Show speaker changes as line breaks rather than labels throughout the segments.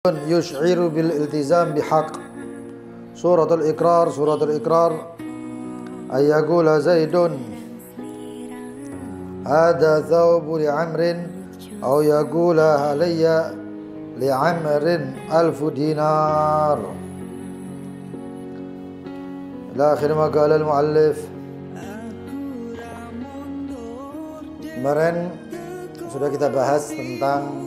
Yush'iru bil iltizam bihaq. Suratul Iqrar ayyaqula Zaidun hada thawbu li'amrin aw yaqula halayya li'amrin alfu dinar ila akhir ma qala al-muallif. Kemarin sudah kita bahas tentang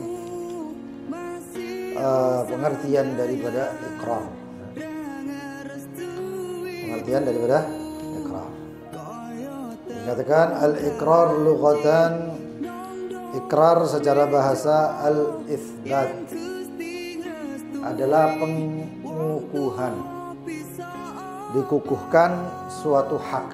pengertian daripada ikrar. Pengertian daripada ikrar. Dikatakan al-ikrar lughatan, ikrar secara bahasa, al-itsbat adalah pengukuhan, dikukuhkan suatu hak.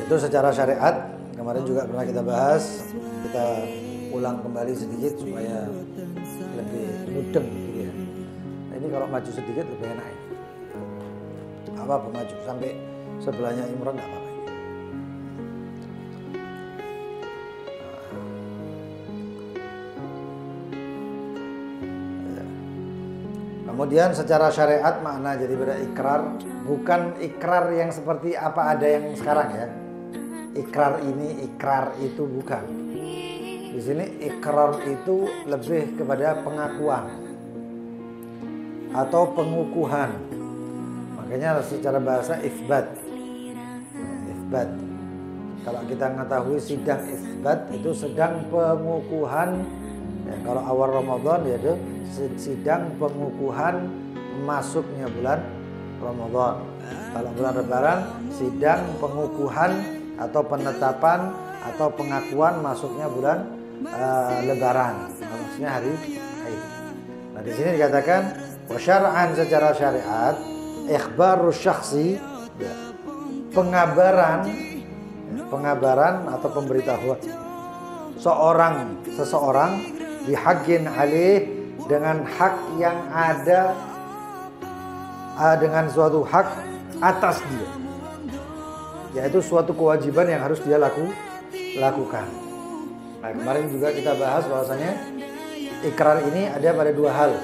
Itu secara syariat. Kemarin juga pernah kita bahas, kita ulang kembali sedikit supaya lebih mudeng gitu ya. Nah, ini kalau maju sedikit lebih enak ya. Apa maju sampai sebelahnya Imran nggak apa-apa. Kemudian secara syariat makna jadi pada ikrar bukan ikrar yang seperti apa ada yang sekarang ya. Ikrar ini, ikrar itu bukan. Di sini ikrar itu lebih kepada pengakuan atau pengukuhan. Makanya secara bahasa itsbat. Itsbat. Kalau kita mengetahui sidang itsbat itu sedang pengukuhan. Ya, kalau awal Ramadan yaitu sidang pengukuhan masuknya bulan Ramadan. Kalau bulan Lebaran sidang pengukuhan atau penetapan atau pengakuan masuknya bulan Lebaran, maksudnya hari Aid. Nah di sini dikatakan wasyar'an secara syariat ikhbarus syakhsi, pengabaran atau pemberitahuan seseorang bihaqqin alih dengan hak yang ada, dengan suatu hak atas dia, yaitu suatu kewajiban yang harus dia lakukan. Nah kemarin juga kita bahas bahwasanya ikrar ini ada pada dua hal.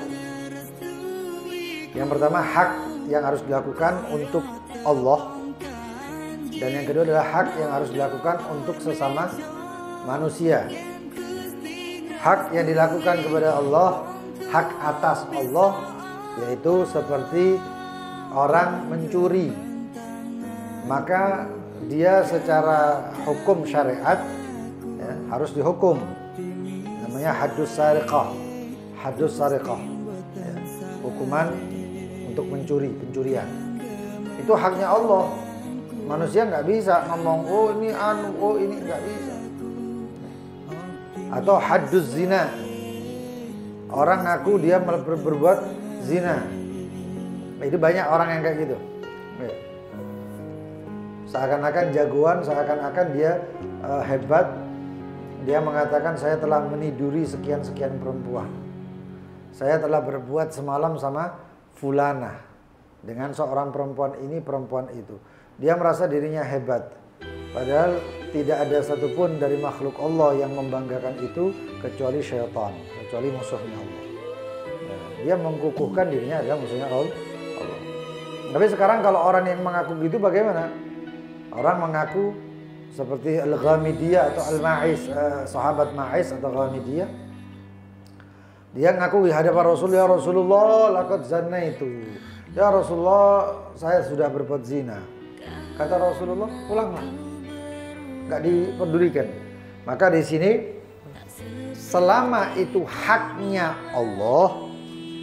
Yang pertama hak yang harus dilakukan untuk Allah, dan yang kedua adalah hak yang harus dilakukan untuk sesama manusia. Hak yang dilakukan kepada Allah, hak atas Allah, yaitu seperti orang mencuri, maka dia secara hukum syariat ya, harus dihukum, namanya haddus sariqah ya, hukuman untuk pencurian. Itu haknya Allah. Manusia nggak bisa ngomong oh ini nggak bisa. Atau haddus zina, orang ngaku dia berbuat zina. Itu banyak orang yang kayak gitu ya. Seakan-akan jagoan, seakan-akan dia hebat. Dia mengatakan saya telah meniduri sekian-sekian perempuan. Saya telah berbuat semalam sama fulana dengan seorang perempuan ini, perempuan itu. Dia merasa dirinya hebat. Padahal tidak ada satupun dari makhluk Allah yang membanggakan itu kecuali syaitan, kecuali musuhnya Allah. Nah, dia mengkukuhkan dirinya adalah musuhnya Allah. Tapi sekarang kalau orang yang mengaku gitu bagaimana? Orang mengaku seperti Al-Ghamidiyah atau Al-Ma'is, sahabat Ma'is atau Ghamidiyah. Dia ngaku di hadapan Rasul, ya Rasulullah laqad zanaitu. Ya Rasulullah, saya sudah berbuat zina. Kata Rasulullah, pulanglah. Enggak dipedulikan. Maka di sini selama itu haknya Allah,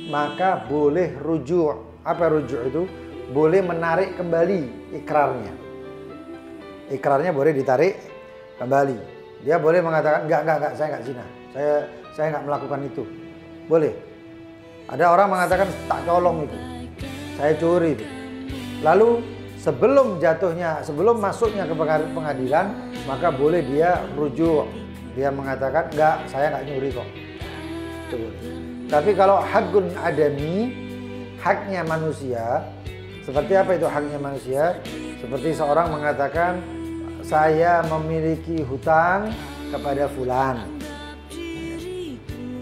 maka boleh rujuk. Apa rujuk itu? Boleh menarik kembali ikrarnya. Ikrarnya boleh ditarik kembali. Dia boleh mengatakan enggak, saya enggak zina. Saya enggak melakukan itu. Boleh. Ada orang mengatakan tak colong itu. Saya curi itu. Lalu sebelum masuknya ke pengadilan, maka boleh dia rujuk. Dia mengatakan enggak, saya enggak nyuri kok. Itu boleh. Tapi kalau hakun adami, haknya manusia, seperti apa itu haknya manusia? Seperti seorang mengatakan saya memiliki hutang kepada fulan.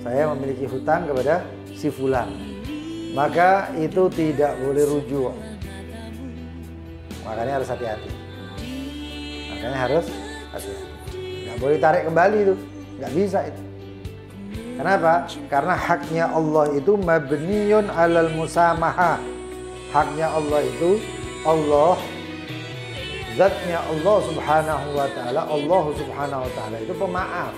Saya memiliki hutang kepada si fulan. Maka itu tidak boleh rujuk. Makanya harus hati-hati. Makanya harus hati-hati. Nggak boleh tarik kembali itu. Nggak bisa itu. Kenapa? Karena haknya Allah itu mabniyun alal musamaha. Haknya Allah itu Allah, zatnya Allah subhanahu wa ta'ala, Allah subhanahu wa ta'ala itu pemaaf.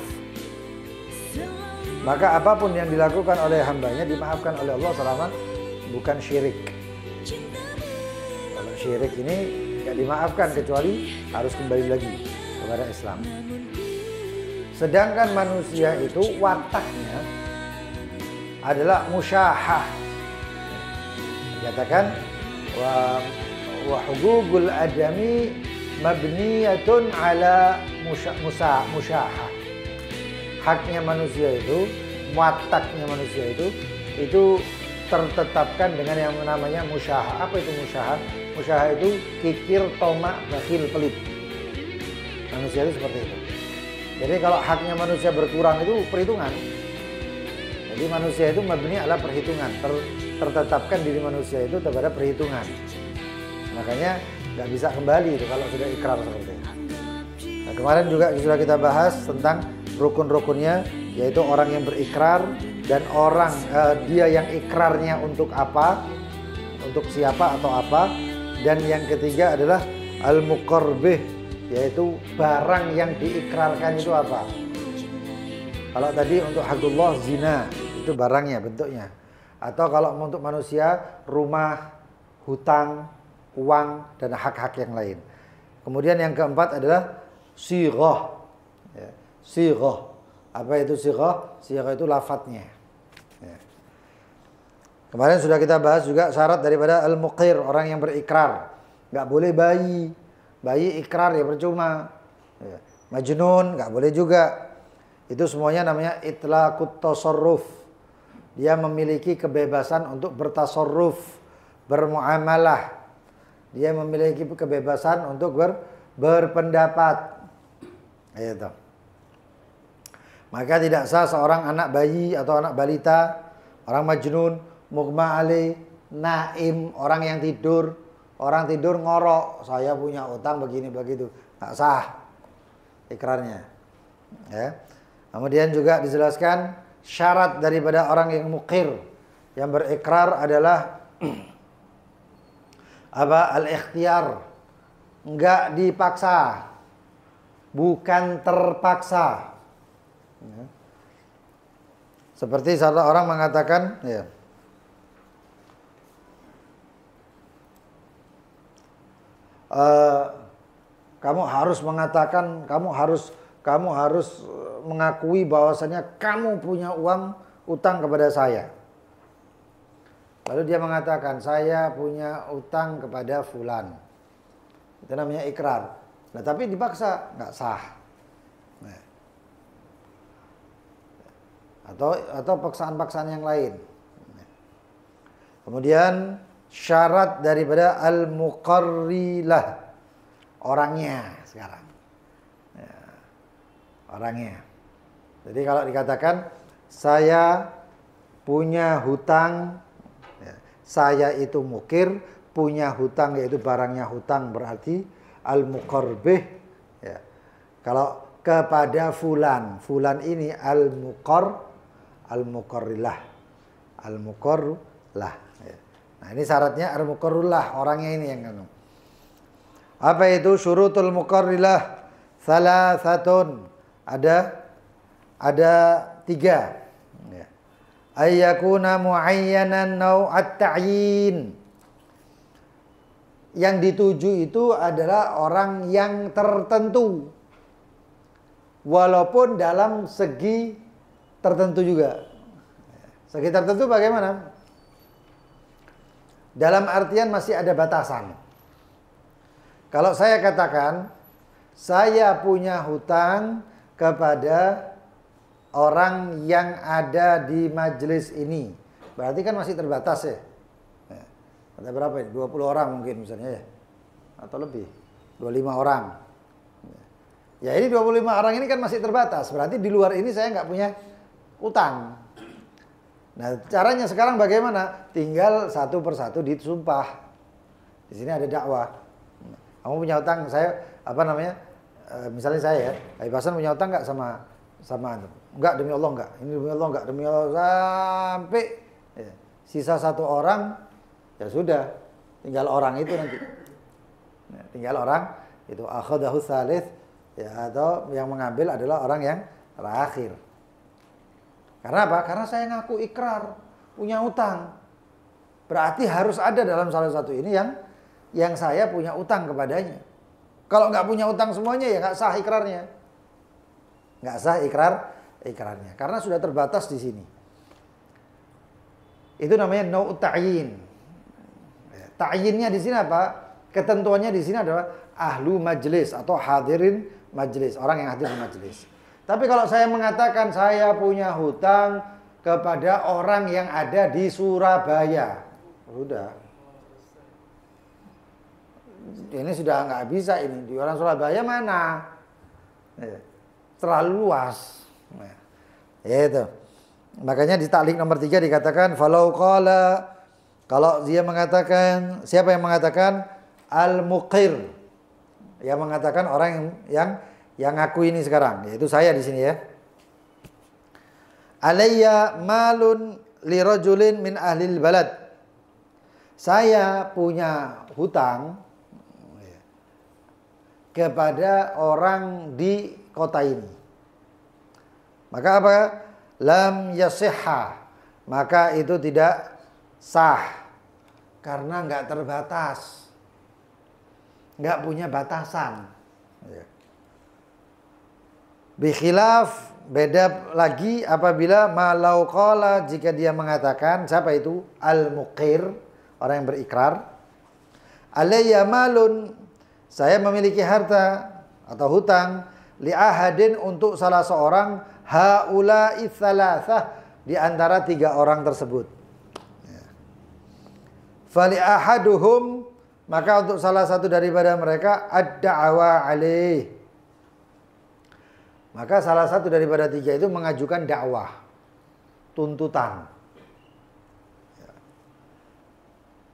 Maka apapun yang dilakukan oleh hambanya dimaafkan oleh Allah selama bukan syirik. Kalau syirik ini tidak dimaafkan kecuali harus kembali lagi kepada Islam. Sedangkan manusia itu wataknya adalah musyahah. Dikatakan wa hugugul adami mabniyatun ala musyahah. Haknya manusia itu, wataknya manusia itu tertetapkan dengan yang namanya musyahah. Apa itu musyahah? Musyahah itu kikir, tomak, bakhil, pelit. Manusia itu seperti itu. Jadi kalau haknya manusia berkurang itu perhitungan. Jadi manusia itu mabni adalah perhitungan. Tertetapkan diri manusia itu kepada perhitungan. Makanya nggak bisa kembali itu kalau sudah ikrar seperti itu. Nah, kemarin juga sudah kita bahas tentang rukun-rukunnya, yaitu orang yang berikrar dan orang dia yang ikrarnya untuk apa, untuk siapa atau apa, dan yang ketiga adalah al-muqarbih, yaitu barang yang diikrarkan itu apa. Kalau tadi untuk hakullah zina, itu barangnya, bentuknya. Atau kalau untuk manusia rumah, hutang, uang, dan hak-hak yang lain. Kemudian yang keempat adalah sighah. Ya. Sighah. Apa itu sighah? Sighah itu lafadznya. Ya. Kemarin sudah kita bahas juga syarat daripada al-muqir, orang yang berikrar. Nggak boleh bayi. Bayi ikrar ya percuma. Ya. Majnun nggak boleh juga. Itu semuanya namanya itlaqut tasarruf. Dia memiliki kebebasan untuk bertasarruf, bermuamalah. Dia memiliki kebebasan untuk berpendapat. Itu. Maka tidak sah seorang anak bayi atau anak balita, orang majnun, mughma alaih, naim, orang yang tidur, orang tidur ngorok, saya punya utang begini begitu, nggak sah ikrarnya. Ya. Kemudian juga dijelaskan syarat daripada orang yang muqir, yang berikrar adalah apa? Al-ikhtiyar, enggak dipaksa, bukan terpaksa. Ya. Seperti salah orang mengatakan, ya, kamu harus mengatakan, kamu harus mengakui bahwasanya kamu punya uang utang kepada saya. Lalu dia mengatakan, saya punya utang kepada fulan. Itu namanya ikrar. Nah, tapi dipaksa, nggak sah. Nah. Atau paksaan-paksaan yang lain. Nah. Kemudian syarat daripada al-muqarrilah, orangnya sekarang. Ya. Orangnya. Jadi kalau dikatakan saya punya hutang, saya itu mukir, punya hutang yaitu barangnya hutang, berarti al-muqarbih. Ya. Kalau kepada fulan, fulan ini al-muqarrilah. Al-muqarrilah. Ya. Nah, ini syaratnya al-muqarrilah, orangnya ini yang kan. Apa itu syurutul muqarrilah? Salasatun. Ada 3. Ya. Ayyakuna muayyanan naw'at ta'yin. Yang dituju itu adalah orang yang tertentu. Walaupun dalam segi tertentu juga. Segi tertentu bagaimana? Dalam artian masih ada batasan. Kalau saya katakan, saya punya hutang kepada orang yang ada di majelis ini, berarti kan masih terbatas ya. Ada berapa ini? 20 orang mungkin misalnya ya. Atau lebih. 25 orang. Ya ini 25 orang ini kan masih terbatas. Berarti di luar ini saya nggak punya utang. Nah caranya sekarang bagaimana? Tinggal satu persatu disumpah. Di sini ada dakwah. Kamu punya utang, saya misalnya saya ya, Habib Hasan punya utang nggak sama antum? Enggak, demi Allah enggak. Ini demi Allah enggak, demi Allah sampai ya, sisa satu orang ya sudah, tinggal orang itu nanti. Nah, tinggal orang itu akhadahu tsalits ya, atau yang mengambil adalah orang yang terakhir. Karena apa? Karena saya ngaku ikrar punya utang. Berarti harus ada dalam salah satu ini yang saya punya utang kepadanya. Kalau nggak punya utang semuanya ya nggak sah ikrarnya. Nggak sah ikrarnya. Karena sudah terbatas di sini. Itu namanya nau'ut ta'yin. Ta'yinnya di sini apa? Ketentuannya di sini adalah ahlu majlis atau hadirin majlis. Orang yang hadir di majlis. Tapi kalau saya mengatakan saya punya hutang kepada orang yang ada di Surabaya. Udah. Ini sudah nggak bisa ini. Di orang Surabaya mana? Terlalu luas. Ya itu. Makanya di taklik nomor 3 dikatakan falau qala, kalau dia mengatakan, siapa yang mengatakan? Al-muqir. Yang mengatakan orang yang ngaku ini sekarang, yaitu saya di sini ya. Alayya malun li rajulin min ahlil balad. Saya punya hutang kepada orang di kota ini. Maka apa? Lam yasihha. Maka itu tidak sah. Karena nggak terbatas. Nggak punya batasan. Bikhilaf, beda lagi apabila malau qala, jika dia mengatakan, siapa itu? Al-muqir, orang yang berikrar. Alayya malun, saya memiliki harta atau hutang li ahadin, untuk salah seorang, haula'i tsalatsah, di antara 3 orang tersebut. Fali ahaduhum, maka untuk salah satu daripada mereka ad-da'wa alaih. Maka salah satu daripada 3 itu mengajukan dakwah, tuntutan.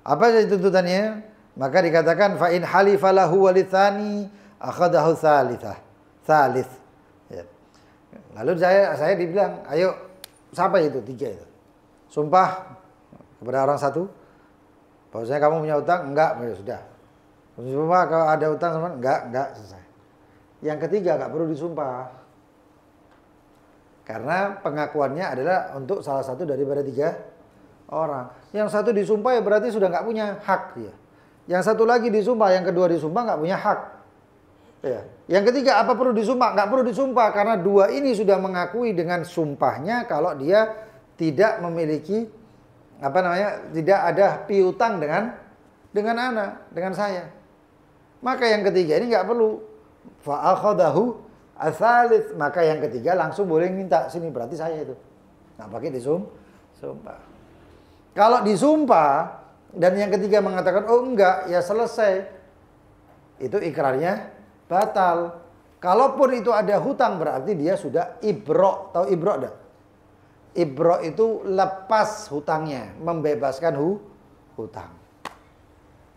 Apa saja tuntutannya? Maka dikatakan fa in halifa lahu walitsani akhadahu tsalits. Ya. Lalu saya dibilang, ayo siapa itu 3 itu? Sumpah kepada orang satu. Bahwasanya kamu punya utang? Enggak, ya sudah. Sumpah kalau ada utang sama? Enggak, selesai. Yang ketiga enggak perlu disumpah. Karena pengakuannya adalah untuk salah satu daripada 3 orang. Yang satu disumpah ya berarti sudah enggak punya hak dia. Yang satu lagi disumpah, yang kedua disumpah nggak punya hak. Ya. Yang ketiga apa perlu disumpah? Nggak perlu disumpah karena 2 ini sudah mengakui dengan sumpahnya kalau dia tidak memiliki tidak ada piutang dengan dengan saya. Maka yang ketiga ini nggak perlu. Fa akhadahu ats-tsalits, maka yang ketiga langsung boleh minta, sini berarti saya itu. Nggak pakai disumpah. Kalau disumpah dan yang ketiga mengatakan, oh enggak, ya selesai. Itu ikrarnya batal. Kalaupun itu ada hutang, berarti dia sudah ibro. Tahu ibro enggak? Ibro itu lepas hutangnya, membebaskan hutang.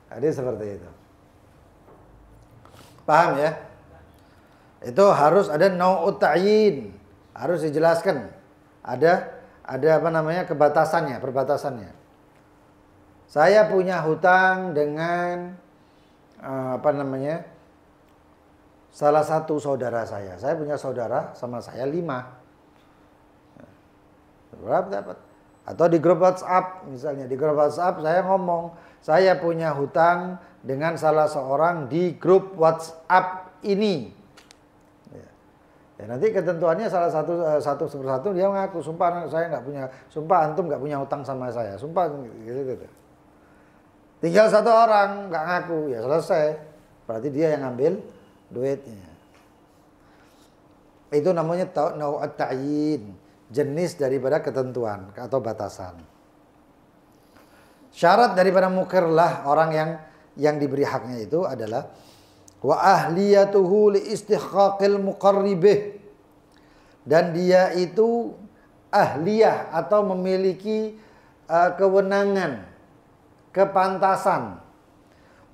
Jadi seperti itu. Paham ya? Itu harus ada nau'ut ta'yin. Harus dijelaskan. Ada kebatasannya, perbatasannya. Saya punya hutang dengan salah satu saudara saya. Saya punya saudara sama saya 5. Berapa dapat? Atau di grup WhatsApp misalnya, di grup WhatsApp saya ngomong, saya punya hutang dengan salah seorang di grup WhatsApp ini. Ya, nanti ketentuannya salah satu persatu dia mengaku, sumpah saya nggak punya, sumpah antum nggak punya hutang sama saya, sumpah gitu. Tinggal 1 orang nggak ngaku, ya selesai. Berarti dia yang ngambil duitnya. Itu namanya nau'at ta'yin, jenis daripada ketentuan atau batasan. Syarat daripada mukirlah, orang yang diberi haknya itu adalah wa ahliyatuhu li istihqaqil muqarribih, dan dia itu ahliyah atau memiliki kewenangan, kepantasan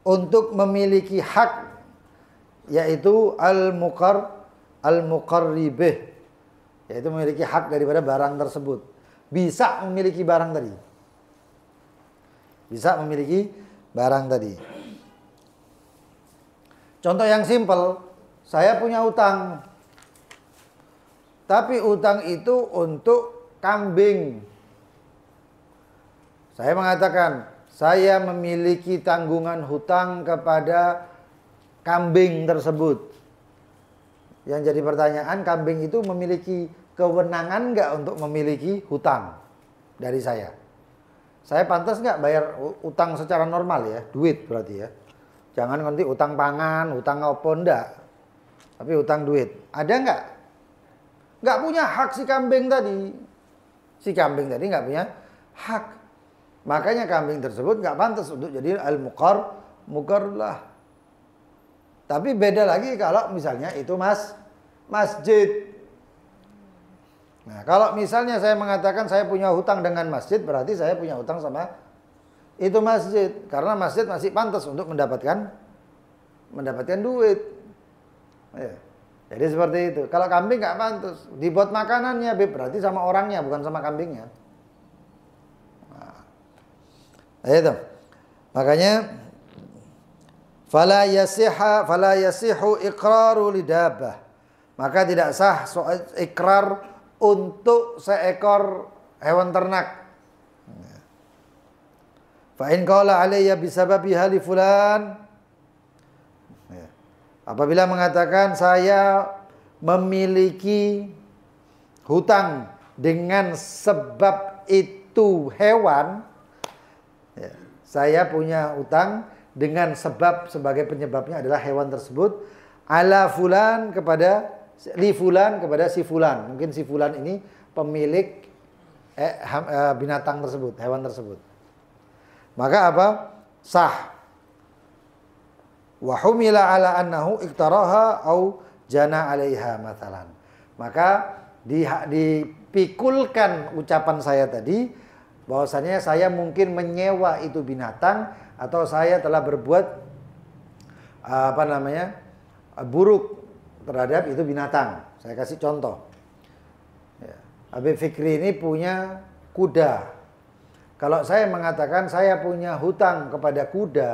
untuk memiliki hak, yaitu al-muqarribih, yaitu memiliki hak daripada barang tersebut. Bisa memiliki barang tadi. Bisa memiliki barang tadi. Contoh yang simpel, saya punya utang. Tapi utang itu untuk kambing. Saya mengatakan, saya memiliki tanggungan hutang kepada kambing tersebut. Yang jadi pertanyaan, kambing itu memiliki kewenangan nggak untuk memiliki hutang dari saya? Saya pantas nggak bayar utang secara normal ya, duit berarti ya. Jangan nanti utang pangan, utang apa, enggak. Tapi utang duit. Ada nggak? Nggak punya hak si kambing tadi. Si kambing tadi nggak punya hak. Makanya kambing tersebut nggak pantas untuk jadi al-muqarrlah. Tapi beda lagi kalau misalnya itu masjid. Nah, kalau misalnya saya mengatakan saya punya hutang dengan masjid, berarti saya punya hutang sama itu masjid. Karena masjid masih pantas untuk mendapatkan duit. Ya. Jadi seperti itu. Kalau kambing nggak pantas, dibuat makanannya, berarti sama orangnya, bukan sama kambingnya. Nah, itu. Makanya fala yasihu iqraru lidabah. Maka tidak sah ikrar untuk seekor hewan ternak. Fa in qala alayya bisababi hali fulan. Apabila mengatakan saya memiliki hutang dengan sebab itu hewan, ya, saya punya hutang dengan sebab, sebagai penyebabnya adalah hewan tersebut, ala fulan kepada li fulan kepada si fulan. Mungkin si fulan ini pemilik binatang tersebut, hewan tersebut. Maka apa? Sah. Wa humila ala annahu iktaraha au jana 'alaiha mathalan. Maka dipikulkan ucapan saya tadi bahwasanya saya mungkin menyewa itu binatang, atau saya telah berbuat buruk terhadap itu binatang. Saya kasih contoh. Ya. Habib Fikri ini punya kuda. Kalau saya mengatakan saya punya hutang kepada kuda,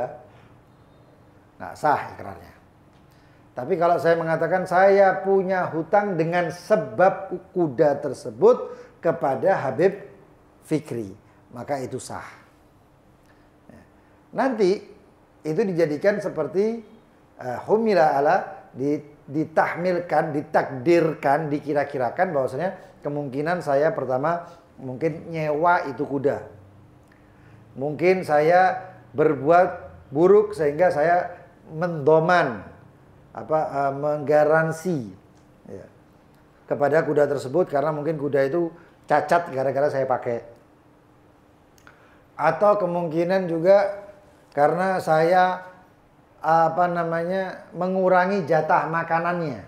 nggak sah ikrarnya. Tapi kalau saya mengatakan saya punya hutang dengan sebab kuda tersebut kepada Habib Fikri, maka itu sah. Nanti itu dijadikan seperti humila ala, ditahmilkan, ditakdirkan, dikira-kirakan bahwasanya kemungkinan saya pertama mungkin nyewa itu kuda. Mungkin saya berbuat buruk sehingga saya mendoman, menggaransi ya, kepada kuda tersebut karena mungkin kuda itu cacat gara-gara saya pakai. Atau kemungkinan juga karena saya mengurangi jatah makanannya.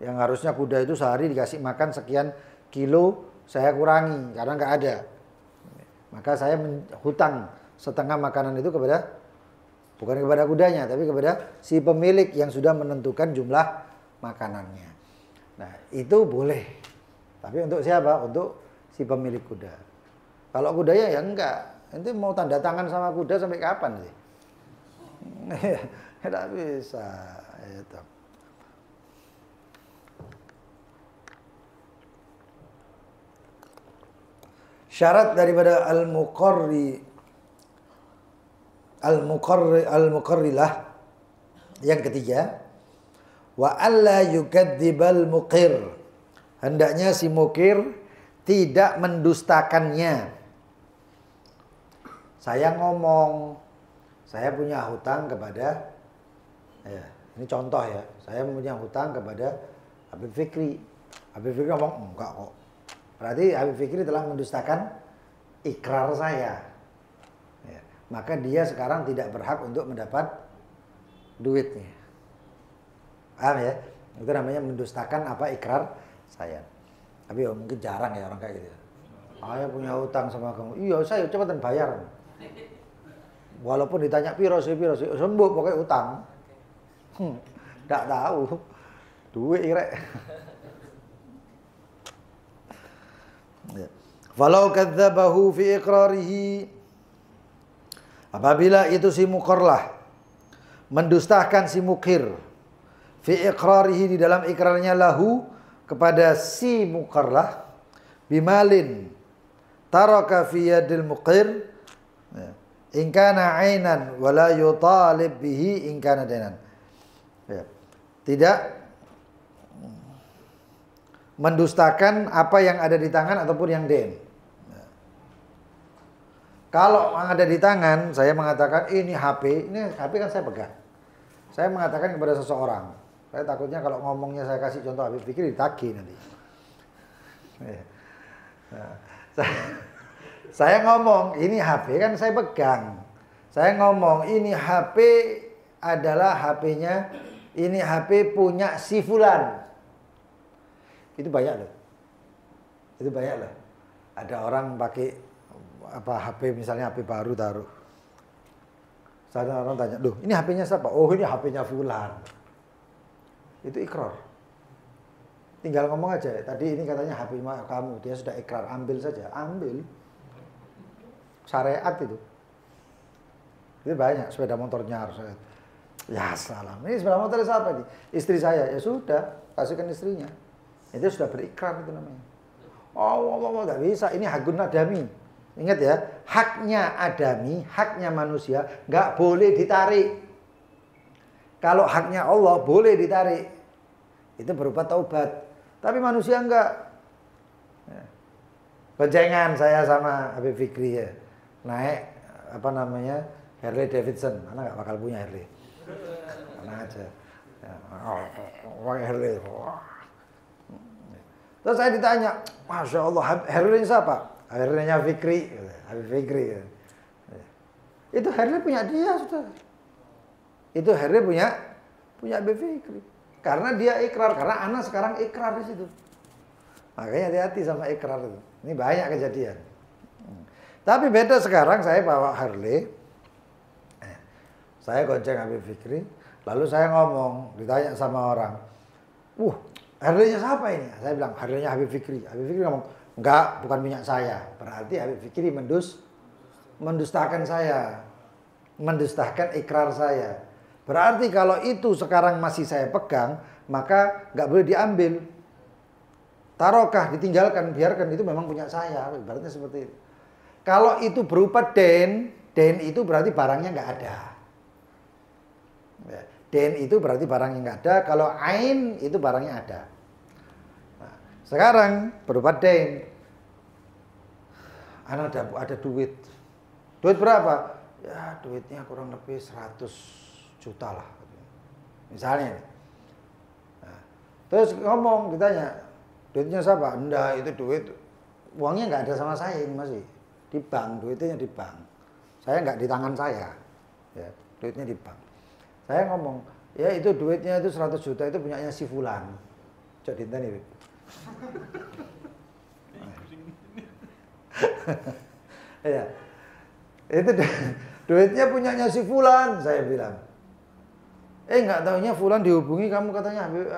Yang harusnya kuda itu sehari dikasih makan sekian kilo, saya kurangi karena nggak ada. Maka saya hutang setengah makanan itu bukan kepada kudanya, tapi kepada si pemilik yang sudah menentukan jumlah makanannya. Nah, itu boleh. Tapi untuk siapa? Untuk si pemilik kuda. Kalau kudanya ya enggak. Nanti mau tanda tangan sama kuda sampai kapan sih? Tidak bisa. Itu. Syarat daripada al-muqarrilah yang ketiga, wa alla yukadzibal muqir. Hendaknya si mukir tidak mendustakannya. Saya ngomong, saya punya hutang kepada, ya, ini contoh ya, saya punya hutang kepada Habib Fikri. Habib Fikri ngomong, enggak kok. Berarti Habib Fikri telah mendustakan ikrar saya. Ya, maka dia sekarang tidak berhak untuk mendapat duitnya. Paham ya? Itu namanya mendustakan apa ikrar saya. Tapi ya mungkin jarang ya orang kayak gitu. Saya punya utang sama kamu. Iya, saya cepetan bayar. Walaupun ditanya piro sih, sembuh pokoknya utang. Nggak tahu. Duit rek. Falau kadzabahu fi iqrarihi, apabila itu si muqarlah mendustakan si mukir fi iqrarihi di dalam ikrarnya lahu kepada si muqarlah bimalin taraka fi yadil muqir in kana ainan wala yutalib bihi in kana dainan. Tidak mendustakan apa yang ada di tangan ataupun yang den. Kalau yang ada di tangan, saya mengatakan ini HP kan saya pegang. Saya mengatakan kepada seseorang, saya takutnya kalau ngomongnya saya kasih contoh Habib Fikri ditagih nanti. Saya ngomong ini HP kan saya pegang. Saya ngomong ini HP adalah HP-nya, ini HP punya si fulan. Itu banyak loh. Itu banyak loh. Ada orang pakai apa HP misalnya HP baru taruh. Saya orang tanya, "Loh, ini HP-nya siapa?" "Oh, ini HP-nya fulan." Itu ikrar. Tinggal ngomong aja, "Tadi ini katanya HP kamu." Dia sudah ikrar, ambil saja, ambil. Syariat itu. Itu banyak sepeda motornya harus. Ya salam. Ini sepeda motor siapa nih? Istri saya. Ya sudah, kasihkan istrinya. Itu sudah berikrar itu namanya. Oh, nggak bisa. Ini hakun adami. Ingat ya, haknya adami, haknya manusia nggak boleh ditarik. Kalau haknya Allah boleh ditarik. Itu berupa taubat. Tapi manusia enggak. Boncengan saya sama Habib Fikri ya. Naik apa namanya? Harley Davidson. Mana enggak bakal punya Harley. Mana aja. Ya, Harley. Terus saya ditanya, "Masya Allah, Harley siapa?" Harley-nya Fikri, Habib Fikri. Itu Harley punya dia sudah. Itu Harley punya Habib Fikri. Karena dia ikrar, karena anak sekarang ikrar di situ. Makanya hati-hati sama ikrar itu. Ini banyak kejadian. Tapi beda sekarang saya bawa Harley. Saya gonceng Habib Fikri, lalu saya ngomong, ditanya sama orang, Harley-nya siapa ini?" Saya bilang, "Harley-nya Habib Fikri." Habib Fikri ngomong, "Enggak, bukan minyak saya." Berarti Habib Fikri mendustakan saya. Mendustakan ikrar saya. Berarti kalau itu sekarang masih saya pegang, maka enggak boleh diambil. Tarokah, ditinggalkan, biarkan, itu memang punya saya. Berarti seperti itu. Kalau itu berupa den itu berarti barangnya enggak ada. Den itu berarti barangnya enggak ada. Kalau ain itu barangnya ada. Sekarang berupa den. Anak ada duit. Duit berapa? Ya duitnya kurang lebih 100 juta lah. Misalnya. Nah, terus ngomong, ditanya, "Duitnya siapa?" "Enggak, itu duit. Uangnya nggak ada sama saya ini masih. Di bank, duitnya di bank. Saya nggak di tangan saya. Ya, duitnya di bank." Saya ngomong, "Ya itu duitnya itu 100 juta itu punyanya si fulan." Cok dinteni. Ya. Itu duitnya punyanya si fulan, saya bilang. Nggak taunya fulan dihubungi kamu katanya Habib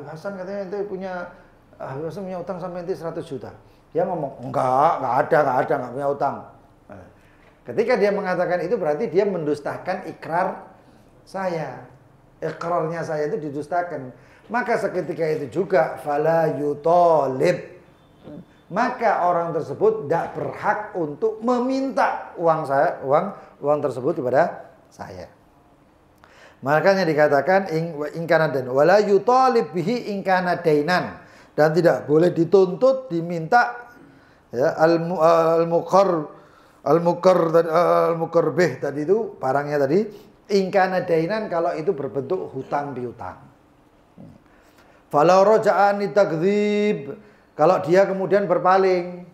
Hasan katanya itu punya Habib Hasan punya utang sampai nanti 100 juta. Dia ngomong, enggak ada, enggak punya utang. Ketika dia mengatakan itu berarti dia mendustakan ikrar saya. Ikrarnya saya itu didustakan. Maka seketika itu juga fala yutalib. Maka orang tersebut tidak berhak untuk meminta uang tersebut kepada saya. Makanya dikatakan in kana dan wala yutalib bihi in kana dainan, dan tidak boleh dituntut diminta ya al-muqar bih tadi itu barangnya tadi in kana dainan kalau itu berbentuk hutang piutang. Falau raja'ani takdzib, kalau dia kemudian berpaling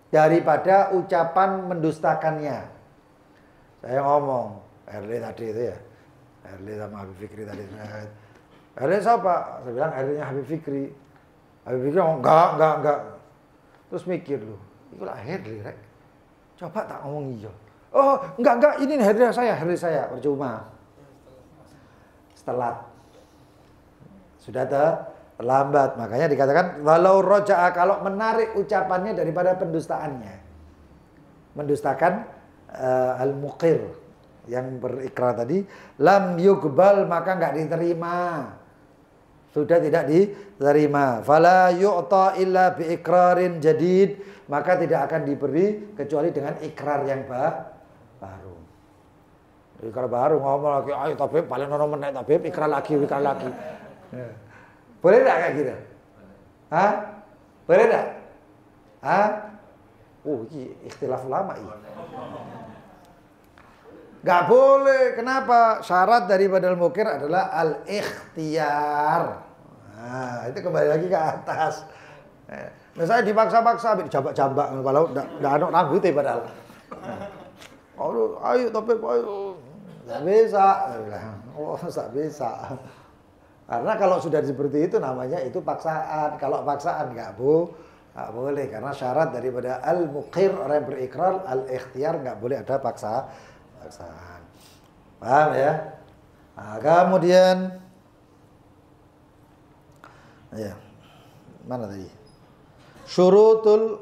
daripada ucapan mendustakannya. Saya ngomong, Herli tadi itu ya. Herli sama Habib Fikri tadi. Herli siapa? Saya bilang Herlinya Habib Fikri. Habib Fikri ngomong enggak. Terus mikir loh, itu lah Herli rek. Coba tak ngomong iya. Oh enggak, ini Herli saya, percuma. Setelah sudah terlambat, makanya dikatakan walau roja'a, kalau menarik ucapannya daripada pendustaannya, mendustakan al-muqir yang berikrar tadi, lam yuqbal, maka enggak diterima, sudah tidak diterima. Fala yu'ta illa bi iqrarin jadid, maka tidak akan diberi kecuali dengan ikrar yang baru. Ikrar baru ngomong lagi, ayo tabib paling ono meneh tabib, ikrar lagi. Boleh enggak kayak gitu? Hah? Boleh enggak? Hah? Ini ikhtilaf ulama ini. Enggak boleh. Kenapa? Syarat daripada al-muqir adalah al-ikhtiyar. Nah, itu kembali lagi ke atas. Misalnya dipaksa-paksa, jambak-jambak, kalau enggak ada rambutnya padahal. Ayo tabib, ayo. Enggak bisa. Oh, enggak bisa. Karena kalau sudah seperti itu namanya itu paksaan. Kalau paksaan enggak boleh, karena syarat daripada al-muqir, orang yang berikrar, al-ikhtiyar, enggak boleh ada paksaan. Paham ya? Nah, kemudian ya. Mana tadi? Syurutul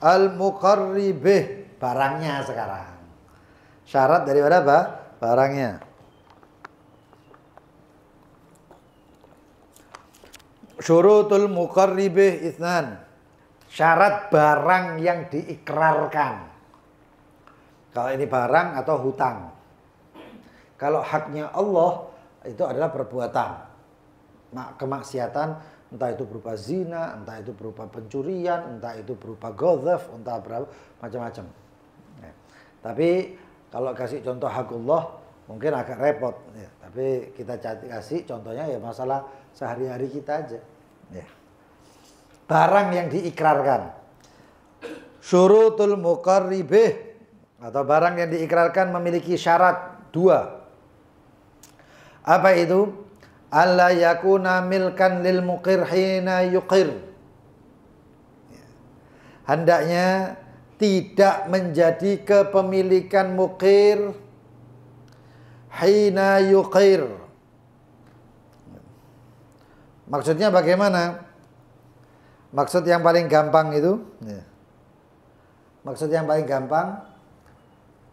al-muqarribih, barangnya sekarang. Syarat daripada apa? Barangnya. Syurutul muqarribih itsnan. Syarat barang yang diikrarkan. Kalau ini barang atau hutang. Kalau haknya Allah itu adalah perbuatan kemaksiatan, entah itu berupa zina, entah itu berupa pencurian, entah itu berupa ghadhaf, entah berapa macam-macam. Ya. Tapi kalau kasih contoh hakullah mungkin agak repot. Ya. Tapi kita kasih contohnya ya masalah sehari-hari kita aja. Ya. Barang yang diikrarkan. Syurutul muqarribih, atau barang yang diikrarkan memiliki syarat 2. Apa itu? Alla yakuna milkan lil muqir hina yuqir. Hendaknya tidak menjadi kepemilikan muqir hina yuqir. Maksudnya bagaimana? Maksud yang paling gampang itu, maksud yang paling gampang,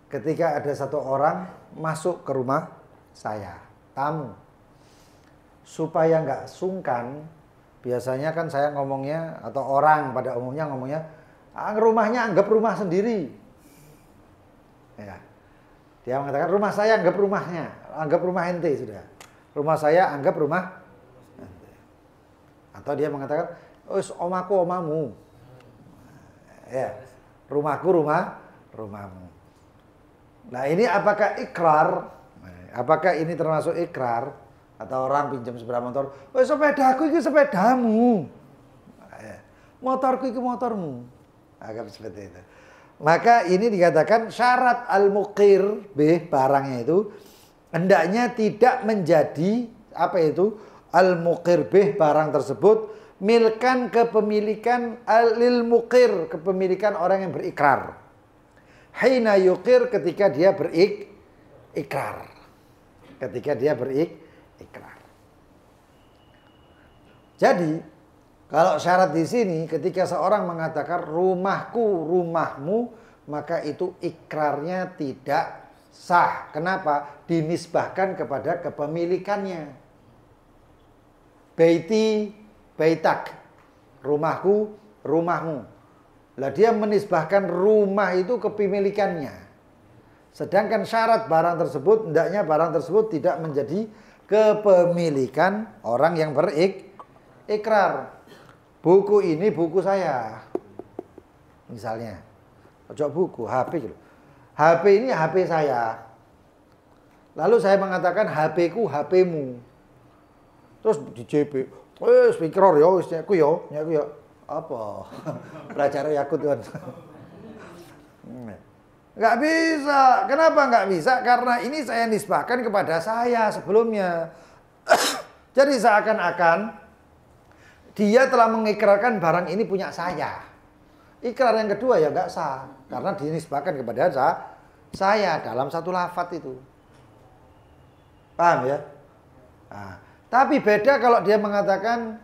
ketika ada satu orang masuk ke rumah saya, tamu, supaya nggak sungkan, biasanya kan saya ngomongnya, atau orang pada umumnya ngomongnya, rumahnya anggap rumah sendiri. Ya. Dia mengatakan rumah saya anggap rumahnya, anggap rumah ente sudah. Rumah saya anggap rumah ente. Atau dia mengatakan, omaku omamu. Ya, rumahku rumahmu. Nah ini apakah ikrar? Apakah ini termasuk ikrar? Atau orang pinjam sepeda motor, sepedaku itu sepedamu, motorku itu motormu, agak seperti itu. Maka ini dikatakan syarat al-muqir barangnya itu hendaknya tidak menjadi apa itu al-muqir barang tersebut milkan, kepemilikan lil muqir, kepemilikan orang yang berikrar. Hina yuqir, ketika dia berikrar. Ketika dia berikrar. Jadi, kalau syarat di sini ketika seorang mengatakan rumahku, rumahmu, maka itu ikrarnya tidak sah. Kenapa? Dinisbahkan kepada kepemilikannya. Baiti, baitak. Rumahku, rumahmu. Lah dia menisbahkan rumah itu kepemilikannya. Sedangkan syarat barang tersebut, hendaknya barang tersebut tidak menjadi kepemilikan orang yang berikrar. Buku ini buku saya. Misalnya. Ojo buku, HP. HP ini HP saya. Lalu saya mengatakan HP ku HP-mu. Terus di JP, speaker yo, nyaku yo. Apa? Belajar aku tuan. Nggak bisa. Kenapa nggak bisa? Karena ini saya nisbahkan kepada saya sebelumnya. Jadi seakan-akan dia telah mengikrarkan barang ini punya saya. Ikrar yang kedua ya nggak sah. Karena dinisbahkan kepada saya dalam satu lafadz itu. Paham ya? Nah, tapi beda kalau dia mengatakan,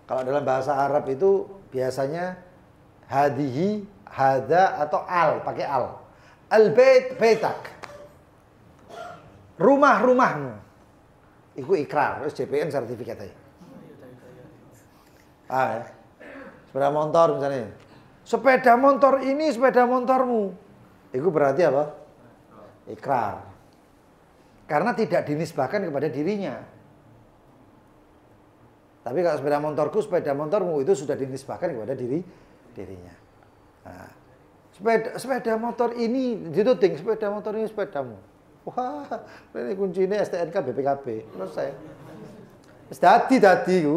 kalau dalam bahasa Arab itu biasanya hadihi, hada atau al, pakai al. Al-bait, baitak. Rumah-rumahmu. Itu ikrar, terus JPN sertifikat aja. Ya. Sepeda motor misalnya. Sepeda motor ini sepeda motormu. Itu berarti apa? Ikrar. Karena tidak dinisbahkan kepada dirinya. Tapi kalau sepeda motormu itu sudah dinisbahkan kepada dirinya. Nah, sepeda motor ini dituding, sepeda motor ini sepedamu. Wah, ini kuncinya STNK BPKB. Selesai. Dadi ku.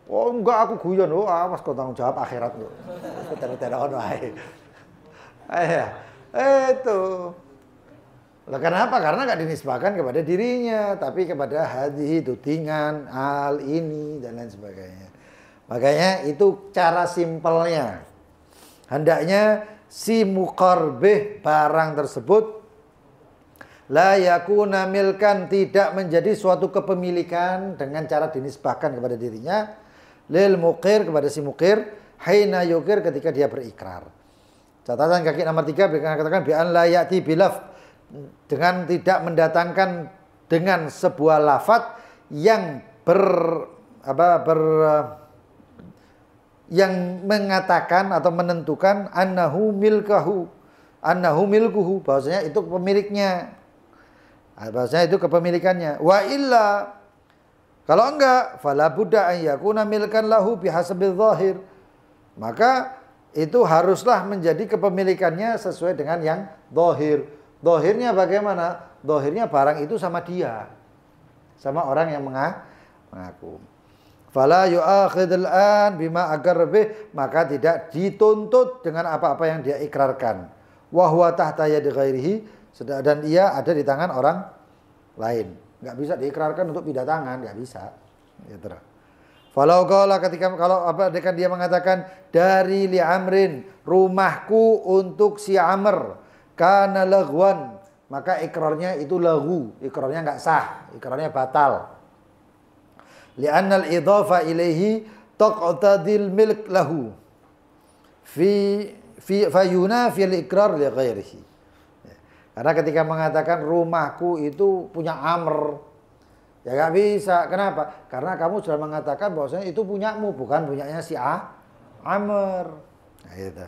Oh enggak, aku guyon. Oh awas kau tanggung jawab akhirat lu. Tera-tera ono ae. Itu. Lah kenapa? Karena enggak dinisbahkan kepada dirinya, tapi kepada hadhihi, tudingan, al ini dan lain sebagainya. Makanya itu cara simpelnya. Hendaknya si muqarbih barang tersebut la yakuna milkan, tidak menjadi suatu kepemilikan dengan cara dinisbahkan kepada dirinya, lil muqir, kepada si muqir, haina yukir, ketika dia berikrar. Catatan kaki nomor 3 katakan bi an la ya'ti bilaf, dengan tidak mendatangkan dengan sebuah lafadz yang yang mengatakan atau menentukan annahu milkuhu, bahwasanya itu pemiliknya. Bahwasanya itu kepemilikannya. Wa illa, kalau enggak, fala budda an yakuna milkan lahu bihasabil zahir. Maka itu haruslah menjadi kepemilikannya sesuai dengan yang zahir. Zahirnya bagaimana? Zahirnya barang itu sama dia. Sama orang yang mengaku. Fala yu'akhidul an bima agar bih, maka tidak dituntut dengan apa-apa yang dia ikrarkan. Wa huwa tahta yadi ghairihi, dan ia ada di tangan orang lain. Enggak bisa diikrarkan untuk pindah tangan, enggak bisa. Gitu. Falau qala, ketika dia mengatakan dari li amrin, rumahku untuk si Amr, kana laghwan, maka ikrarnya itu lagu, ikrarnya enggak sah, ikrarnya batal. Li'anna al-idhafa ilaihi taqtadil milk lahu fayuna fil ikrar li ghairihi. Karena ketika mengatakan rumahku itu punya Amr, ya gak bisa. Kenapa? Karena kamu sudah mengatakan bahwasanya itu punyamu, bukan punyanya si Amr. Nah, gitu.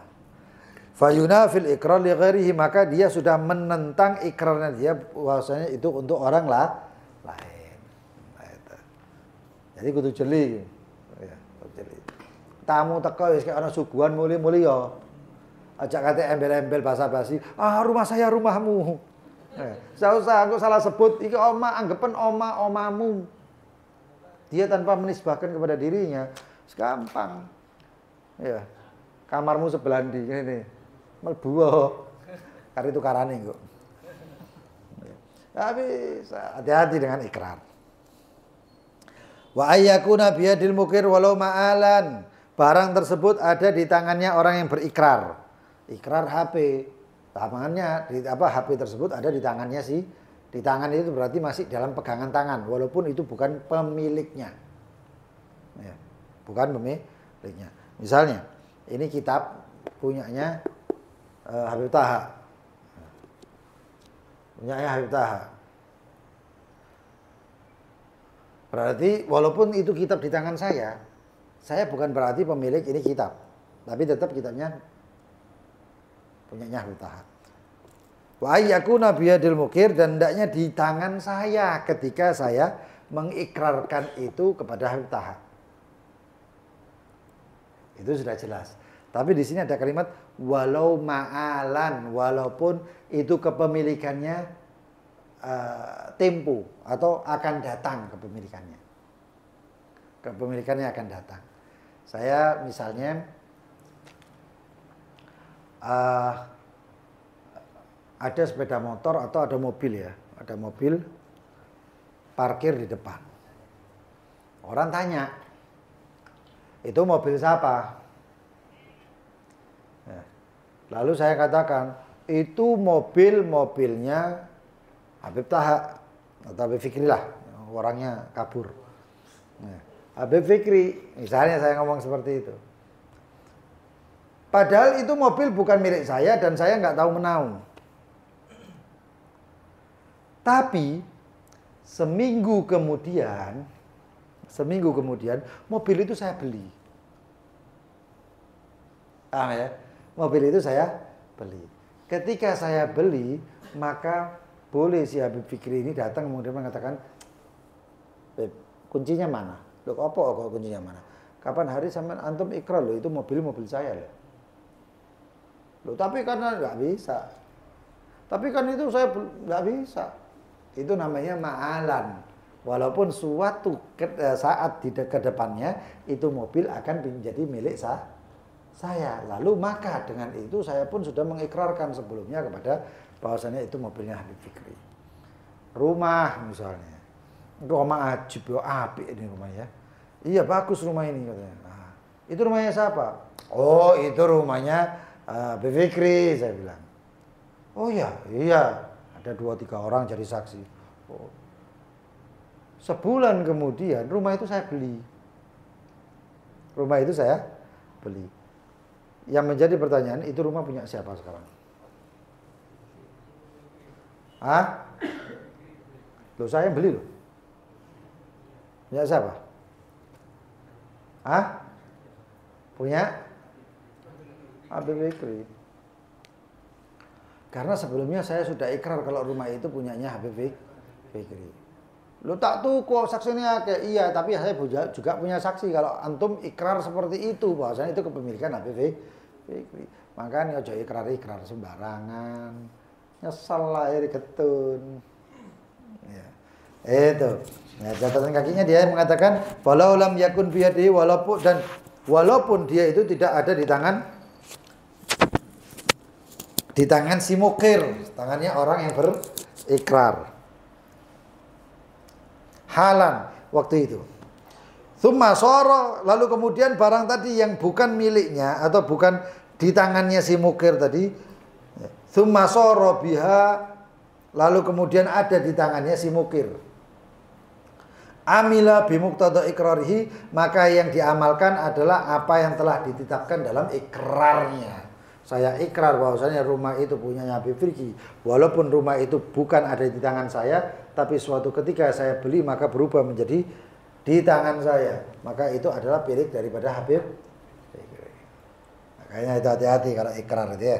Fayuna fil ikrar li ghairihi, maka dia sudah menentang ikrarnya dia bahwasanya itu untuk orang lain. Jadi kudu jeli. Ya, jeli. Tamu teko wis kaya ana suguhan muli-muli ya. Ajak kate embel-embel basa-basi. Ah, rumah saya rumahmu. Usah engko salah sebut iki oma, anggapan omamu. Dia tanpa menisbahkan kepada dirinya, gampang. Ya. Kamarmu sebelah ndi ngene. Mlebu karo itu karane kok. Ya bisa, hati-hati dengan ikrar. Wa ayyakuna biyadil mukir walau ma'alan, barang tersebut ada di tangannya orang yang berikrar. Ikrar HP, tangannya HP tersebut ada di tangannya sih. Di tangan itu berarti masih dalam pegangan tangan, walaupun itu bukan pemiliknya. Ya, bukan pemiliknya. Misalnya, ini kitab punyanya Habib Taha. Punyanya Habib Taha. Berarti walaupun itu kitab di tangan saya bukan berarti pemilik ini kitab. Tapi tetap kitabnya punyanya Habib Taha. Wa ayyakuna biyadil mukir, dan hendaknya di tangan saya ketika saya mengikrarkan itu kepada Habib Taha. Itu sudah jelas. Tapi di sini ada kalimat walau ma'alan, walaupun itu kepemilikannya tempo atau akan datang kepemilikannya. Kepemilikannya akan datang. Saya misalnya ada sepeda motor atau ada mobil ya, ada mobil parkir di depan. Orang tanya, itu mobil siapa? Ya. Lalu saya katakan, itu mobilnya Habib Taha atau Habib Fikri lah, orangnya kabur. Nah, Habib Fikri, misalnya saya ngomong seperti itu. Padahal itu mobil bukan milik saya dan saya nggak tahu menahu. Tapi seminggu kemudian mobil itu saya beli. Ya? Mobil itu saya beli. Ketika saya beli, maka boleh si Habib Fikri ini datang kemudian mengatakan, Beb, kuncinya mana? Loh, apa kok kuncinya mana? Kapan hari sampean antum ikrar loh, itu mobil saya loh. Loh, tapi karena nggak bisa. Tapi kan itu saya nggak bisa. Itu namanya ma'alan. Walaupun suatu saat di depannya itu mobil akan menjadi milik saya. Lalu maka dengan itu saya pun sudah mengikrarkan sebelumnya kepada bahwasannya itu mobilnya Habib Fikri. Rumah misalnya. Rumah ajib, apik ini rumahnya. Iya bagus rumah ini katanya. Nah, itu rumahnya siapa? Oh itu rumahnya Habib Fikri, saya bilang. Oh iya, ada 2-3 orang jadi saksi. Oh. Sebulan kemudian rumah itu saya beli. Yang menjadi pertanyaan, itu rumah punya siapa sekarang? Hah? Loh saya beli loh. Punya siapa? Hah? Punya Habib Fikri. Karena sebelumnya saya sudah ikrar kalau rumah itu punyanya Habib Fikri. Lu tak tuh kok saksinya kayak iya, tapi saya juga punya saksi kalau antum ikrar seperti itu, bahwasanya itu kepemilikan Habib Fikri. Makanya ojo ikrar sembarangan. Nyesel lahir getun. Ya. Itu. Nah, catatan kakinya dia mengatakan walau lam yakun biyadi, walaupun dia itu tidak ada di tangan si mukir, tangannya orang yang berikrar. Halan waktu itu. Tsumma sara, lalu kemudian barang tadi yang bukan miliknya atau bukan di tangannya si mukir tadi, tsumma sara biha, lalu kemudian ada di tangannya si mukir. Amila bimuqtada ikrarihi, maka yang diamalkan adalah apa yang telah ditetapkan dalam ikrarnya. Saya ikrar bahwasanya rumah itu punyanya Habib Fikri, walaupun rumah itu bukan ada di tangan saya, tapi suatu ketika saya beli maka berubah menjadi di tangan saya. Maka itu adalah milik daripada Habib Fikri. Makanya itu hati-hati kalau ikrar itu ya.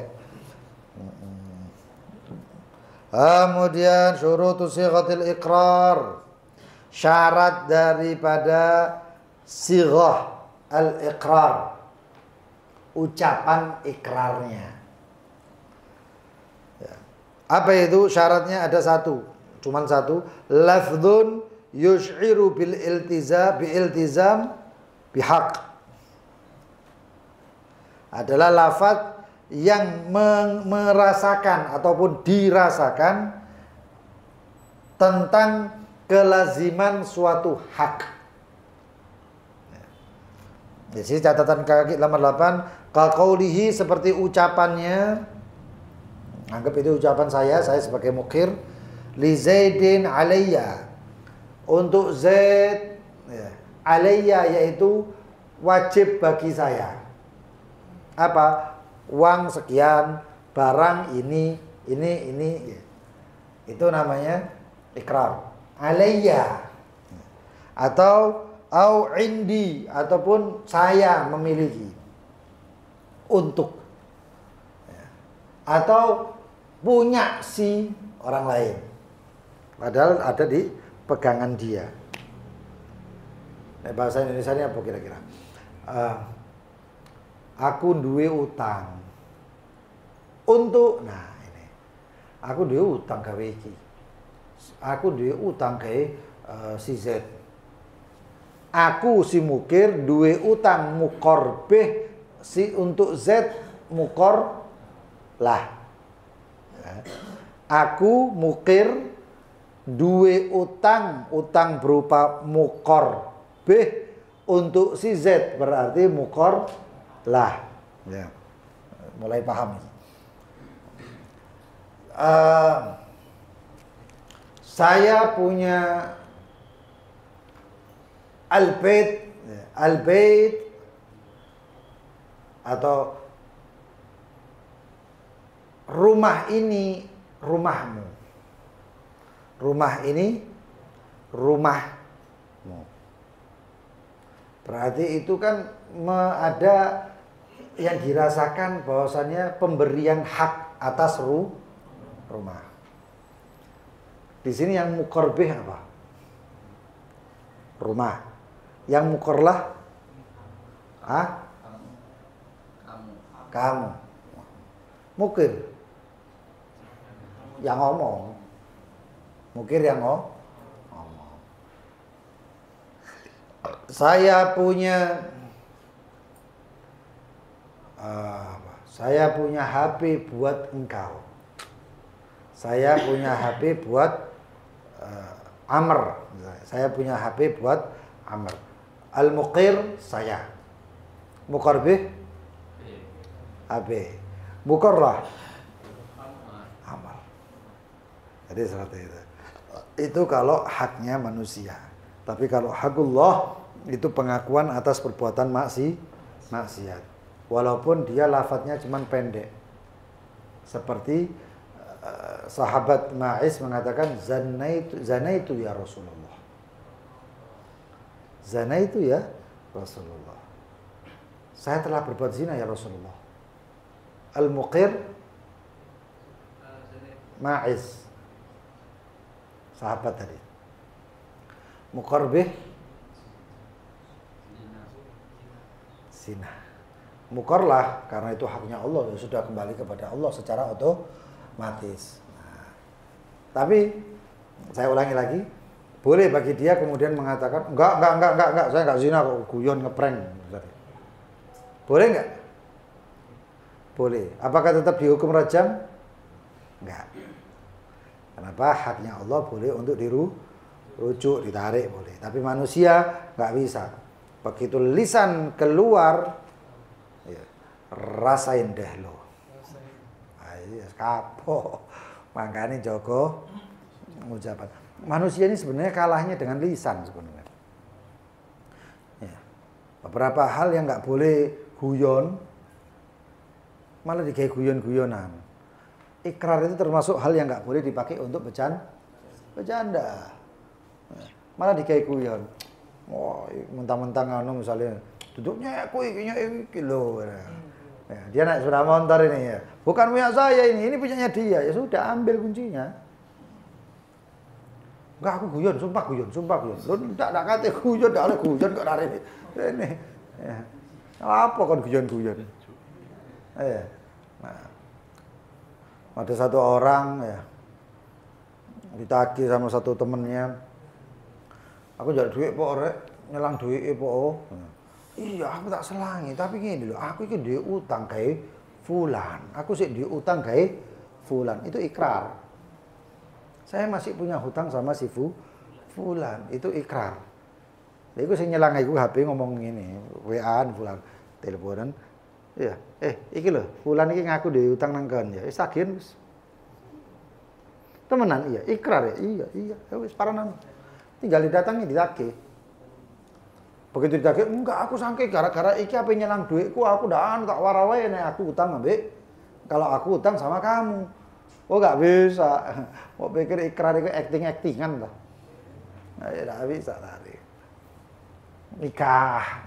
Kemudian syurutus sighatil ikrar. Syarat daripada sighah al-iqrar. Ucapan ikrarnya. Ya. Apa itu syaratnya? Ada cuman satu. Lafdzun yush'iru bil iltizam bihaq. Adalah lafaz yang merasakan ataupun dirasakan tentang kelaziman suatu hak. Di sini catatan kaki nomor 8, kaqaulihi, seperti ucapannya, anggap itu ucapan saya sebagai mukir, li Zaidin alayya, untuk Zaid ya, alayya yaitu wajib bagi saya. Apa? Uang sekian, barang ini ya. Itu namanya ikrar. Alayya atau au indi, ataupun saya memiliki untuk, atau punya si orang lain padahal ada di pegangan dia. Bahasa Indonesia ini apa kira-kira? Aku duwe utang untuk, nah ini aku duwe utang gawe iki, aku duwe utang gawe si Z. Aku si mukir duwe utang mukorbeh si untuk Z mukor lah. Ya. Aku mukir duwe utang berupa mukor B untuk si Z, berarti mukor lah. Ya. Mulai paham. Saya punya al-bait atau rumah ini rumahmu. Rumah ini rumahmu. Berarti itu kan ada yang dirasakan bahwasannya pemberian hak atas rumah. Di sini yang mukorbih apa? Rumah. Yang mukorlah? Kamu. Mukir. Yang ngomong. Mukir yang ngomong. Saya punya HP buat engkau. Saya punya HP buat Amr. Saya punya HP buat Amr. Al-muqir saya. Muqarbih AB. Muqarrah Amr. Jadi seperti itu. Itu kalau haknya manusia. Tapi kalau hakullah itu pengakuan atas perbuatan maksiat. Walaupun dia lafadznya cuma pendek. Seperti sahabat Ma'iz mengatakan zanaitu ya Rasulullah. Zanaitu ya Rasulullah. Saya telah berbuat zina ya Rasulullah. Al-muqir Ma'iz. Sahabat tadi. Muqarbih zina. Mukorlah karena itu haknya Allah, ya sudah kembali kepada Allah secara otomatis. Nah, tapi saya ulangi lagi, boleh bagi dia kemudian mengatakan enggak, saya enggak zina kok, guyon ngeprank. Boleh enggak? Boleh. Apakah tetap dihukum rajam? Enggak. Kenapa? Haknya Allah boleh untuk dirujuk, ditarik boleh. Tapi manusia enggak bisa. Begitu lisan keluar, ya, rasain deh lo. Ayo kapok. Makanya Joko ucapan. Manusia ini sebenarnya kalahnya dengan lisan sebenarnya. Ya. Beberapa hal yang nggak boleh guyon, malah dikai guyon-guyonan. Ikrar itu termasuk hal yang nggak boleh dipakai untuk bercanda. Malah dikai guyon. Wah, mentang-mentang misalnya duduknya aku iki lho. Ya, dia naik sepeda motor ini ya. Bukan punya saya ini punyanya dia. Ya sudah, ambil kuncinya. Enggak, aku guyon, sumpah guyon. Lu ndak kate guyon, ndak oleh guyon kok arep ini. Ya. Apa kon guyon-guyon? Nah. Ada satu orang ya ditagih sama satu temennya. Aku njaluk duit pok rek, nyelang duit pok. Iya, aku tak selangi, tapi gini loh, aku iki duwe utang gawe fulan. Aku sik duwe utang gawe fulan. Itu ikrar. Saya masih punya hutang sama si fulan. Itu ikrar. Lha iku sing nyelang iku HP ngomong ngene, WA-an fulan, teleponan. Iya, iki lho, fulan iki ngaku duwe utang nang kon ya. Wis tagihan wis. Temenan iya, ikrar ya. Iya. Wis paranan. Tinggal didatangi ditagih. Begitu ditagih, enggak aku sangke gara-gara iki apa nyelang duitku, aku ndak tak warawae nek aku utang ambek. Kalau aku utang sama kamu. Oh enggak bisa. Mau pikir ikrar itu acting-actingan toh. Nah, ya enggak bisa tadi.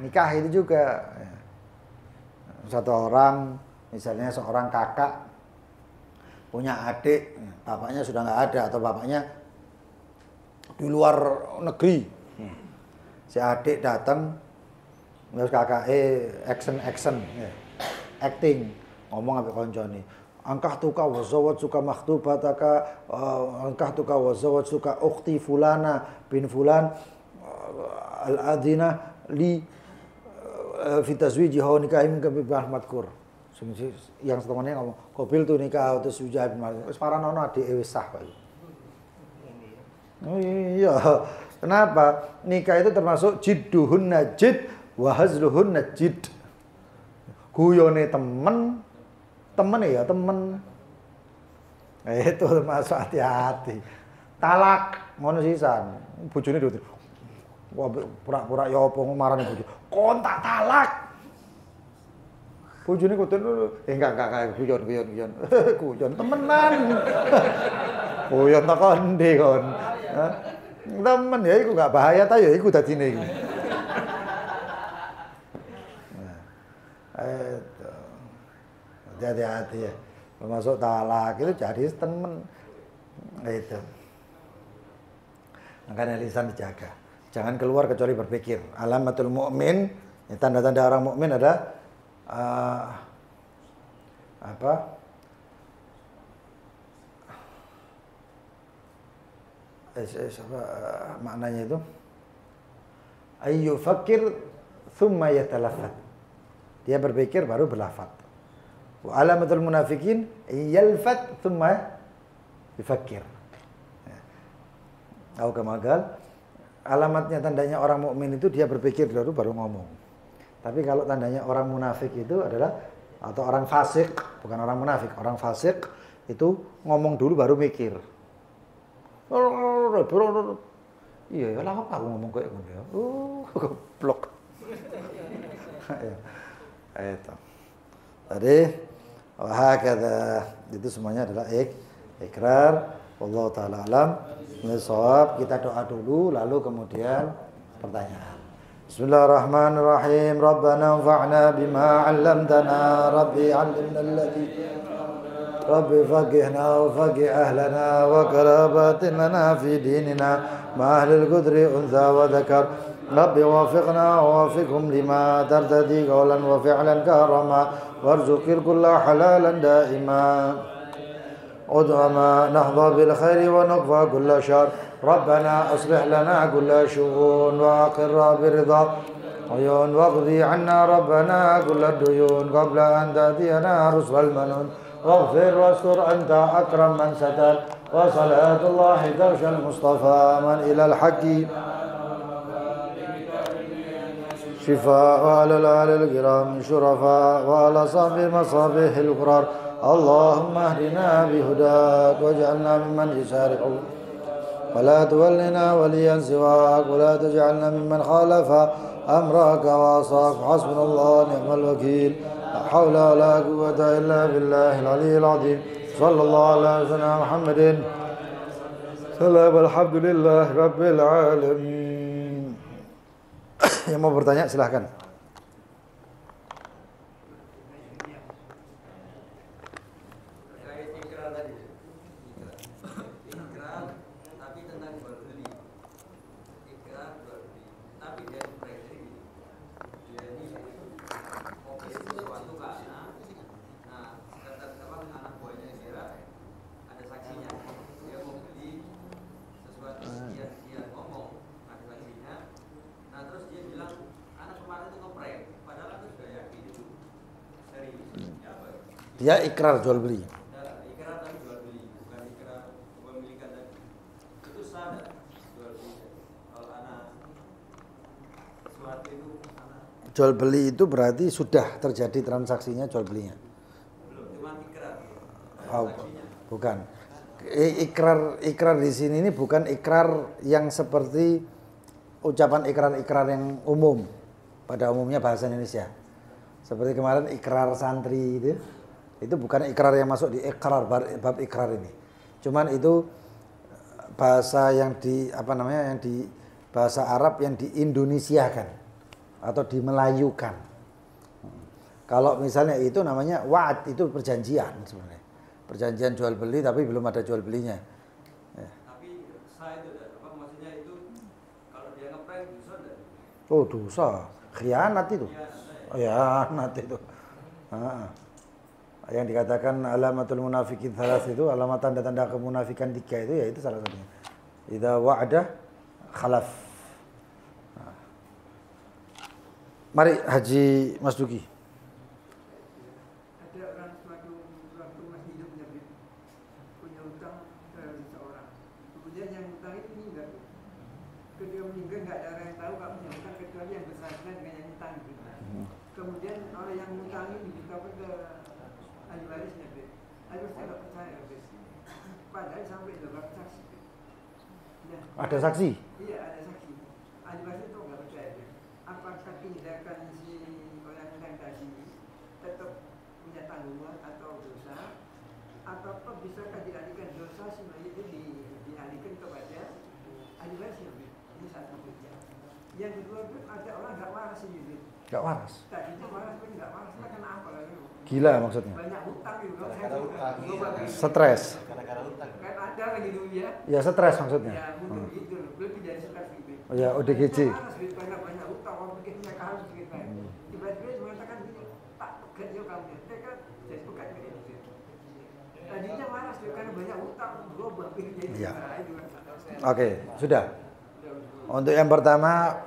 Nikah itu juga. Satu orang, misalnya seorang kakak punya adik, bapaknya sudah enggak ada atau bapaknya di luar negeri. Si adik datang, terus kakake action, ya. Acting, ngomong sampai koncone. Angkah tuka wazawat suka makhtubataka, angkah tuka wazawat suka ukhti fulana bin fulan al-adina li fi tazwiji hawa nikahim ka bi Ahmad Kur. Yang setengahnya ngomong, Qabil tuh nikah terus Sujah bin Malik. Wis paranono adike wis sah kok. Oh iya. Kenapa? Nikah itu termasuk jidduhunna jid wa hazluhunna jid. Guyone temen ya temen. Itu termasuk hati-hati. Talak ngono sisan. Bojone dhewe. Wah pura-pura ya apa marani bojo. Kon tak talak. Bojone koten enggak guyon. Guyon temenan. Guyon tak kondi kon. Temen ya iku enggak bahaya ta ya iku dadine iku. Hati-hati ya. Termasuk talak itu jadi temen. Itu. Makanya lisan dijaga. Jangan keluar kecuali berpikir. Alamatul mu'min, tanda-tanda orang mukmin ada maknanya itu ayyu fakir thumma yatalaffat. Dia berpikir baru berlafaz. Wa alamatul munafikin yalfat thumma yufakir. Tahu kemagal? Alamatnya tandanya orang mukmin itu dia berpikir dulu baru ngomong. Tapi kalau tandanya orang munafik itu adalah atau orang fasik, bukan orang munafik, orang fasik itu ngomong dulu baru mikir. Iya, lah apa aku ngomong kayak gitu ya? Goblok. Itu. Tadi wahakadha itu semuanya adalah ikrar. Wallahu taala alam. Nisab, kita doa dulu lalu kemudian pertanyaan. Bismillahirrahmanirrahim. Rabbana anfa'na bima 'allamtana. Rabbi 'allimna alladhi Rabbi faqihna wa faqih ahlana wa qarabatin lana fi dinina ma ahli al-qudri untha wa dhakar. Rabbi wafiqna wa wafiqhum lima tartadi qawlan wa fi'lan karama warzuqil kulla halalan daima. ادعما نحظى بالخير ونكفى كل شر ربنا أصلح لنا كل شؤون وأقر برضا عيون واقضي عنا ربنا كل الديون قبل أن تأتينا رسل المنون واغفر واستر أنت أكرم من ستر وصلاة الله تغشى المصطفى من إلى الحق شفاء وعلى الآل الكرام شرفاء وعلى صحب مصابيح القرار اللهم اهدنا بهداك واجعلنا ممن يسارع ولا تولنا وليا سواك ولا تجعلنا ممن خالف أمرك وعصاك حسبنا الله ونعم الوكيل لا حول ولا قوة إلا بالله العلي العظيم صلى الله على سيدنا محمد سلام الحمد لله رب العالمين. Yang mau bertanya silahkan. Dia ikrar jual beli.
Ikrar tapi jual beli, bukan ikrar kepemilikan tadi. Itu sah jual beli. Kalau anak sesuatu itu anak.
Jual beli itu berarti sudah terjadi transaksinya jual belinya.
Belum, cuma ikrar.
Oh, bukan. Ikrar di sini ini bukan ikrar yang seperti ucapan ikrar yang umum pada umumnya bahasa Indonesia. Seperti kemarin ikrar santri itu bukan ikrar yang masuk di ikrar bab ikrar ini. Cuman itu bahasa yang yang di bahasa Arab yang diindonesiakan atau dimelayukan. Kalau misalnya itu namanya wa'ad, itu perjanjian sebenarnya. Perjanjian jual beli tapi belum ada jual belinya. Ya.
Tapi sah itu maksudnya itu kalau dia ngeprank dosa enggak?
Oh, dosa. Khianat itu. Khianat itu. Yang dikatakan alamatul munafikin salas itu, alamat tanda-tanda kemunafikan 3 itu, ya itu salah satunya. Idza wa'ada khalaf. Mari Haji Mas Duki.
Ada bersahabat dengan yang utang gitu. Kemudian orang yang ngutangi diberitahukan ke ahli warisnya, ahli warisnya nggak percaya, padahal sampai 8 saksi. Nah,
Ada saksi?
Iya, ada saksi. Ahli waris itu nggak percaya. Apakah tindakan si orang yang tadi tetap punya tanggungan atau dosa, atau bisakah dialihkan dosa si mayit itu dialihkan kepada ahli warisnya? Ini satu. Yang kedua itu ada orang nggak waras ini.
Nggak waras.
Tadinya waras tapi nggak waras, karena apa lagi?
Gila maksudnya.
Banyak hutang juga.
Stres.
Gara-gara utang.
Kan ada lagi dulu ya.
Ya stres maksudnya.
Ya mungkin gitu, lebih dari stres gitu.
Oh ya ODGJ.
Banyak hutang, orang pikir punya harus gitu. Tiba-tiba dia mengatakan gini, tak pegat ya kamu, kan jadi pegat gitu. Tadinya waras juga karena banyak hutang, berubah pikirnya.
Iya. Oke, sudah. Untuk yang pertama,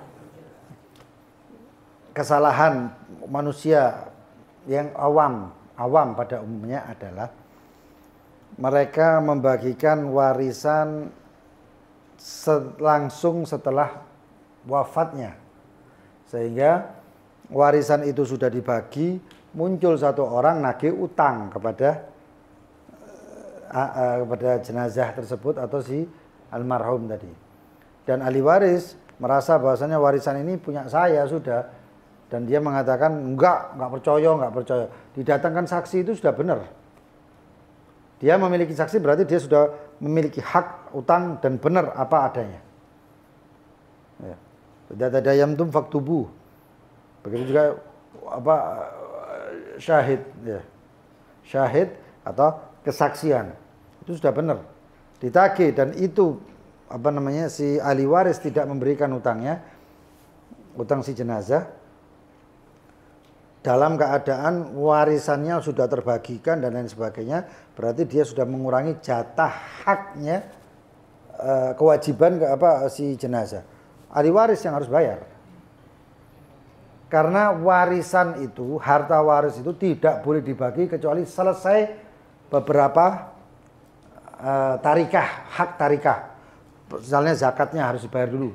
kesalahan manusia yang awam pada umumnya adalah mereka membagikan warisan langsung setelah wafatnya, sehingga warisan itu sudah dibagi, muncul satu orang nagih utang kepada jenazah tersebut atau si almarhum tadi, dan ahli waris merasa bahwasanya warisan ini punya saya sudah, dan dia mengatakan enggak percaya. Didatangkan saksi itu sudah benar. Dia memiliki saksi berarti dia sudah memiliki hak utang dan benar apa adanya. Ya. Tidak ada yamtum faktubu. Begitu juga syahid, ya. Syahid atau kesaksian itu sudah benar, ditagih, dan itu si ahli waris tidak memberikan utangnya, utang si jenazah, dalam keadaan warisannya sudah terbagikan dan lain sebagainya, berarti dia sudah mengurangi jatah haknya, kewajiban si jenazah. Ahli waris yang harus bayar. Karena warisan itu, harta waris itu tidak boleh dibagi kecuali selesai beberapa tarikah, hak tarikah. Misalnya zakatnya harus dibayar dulu.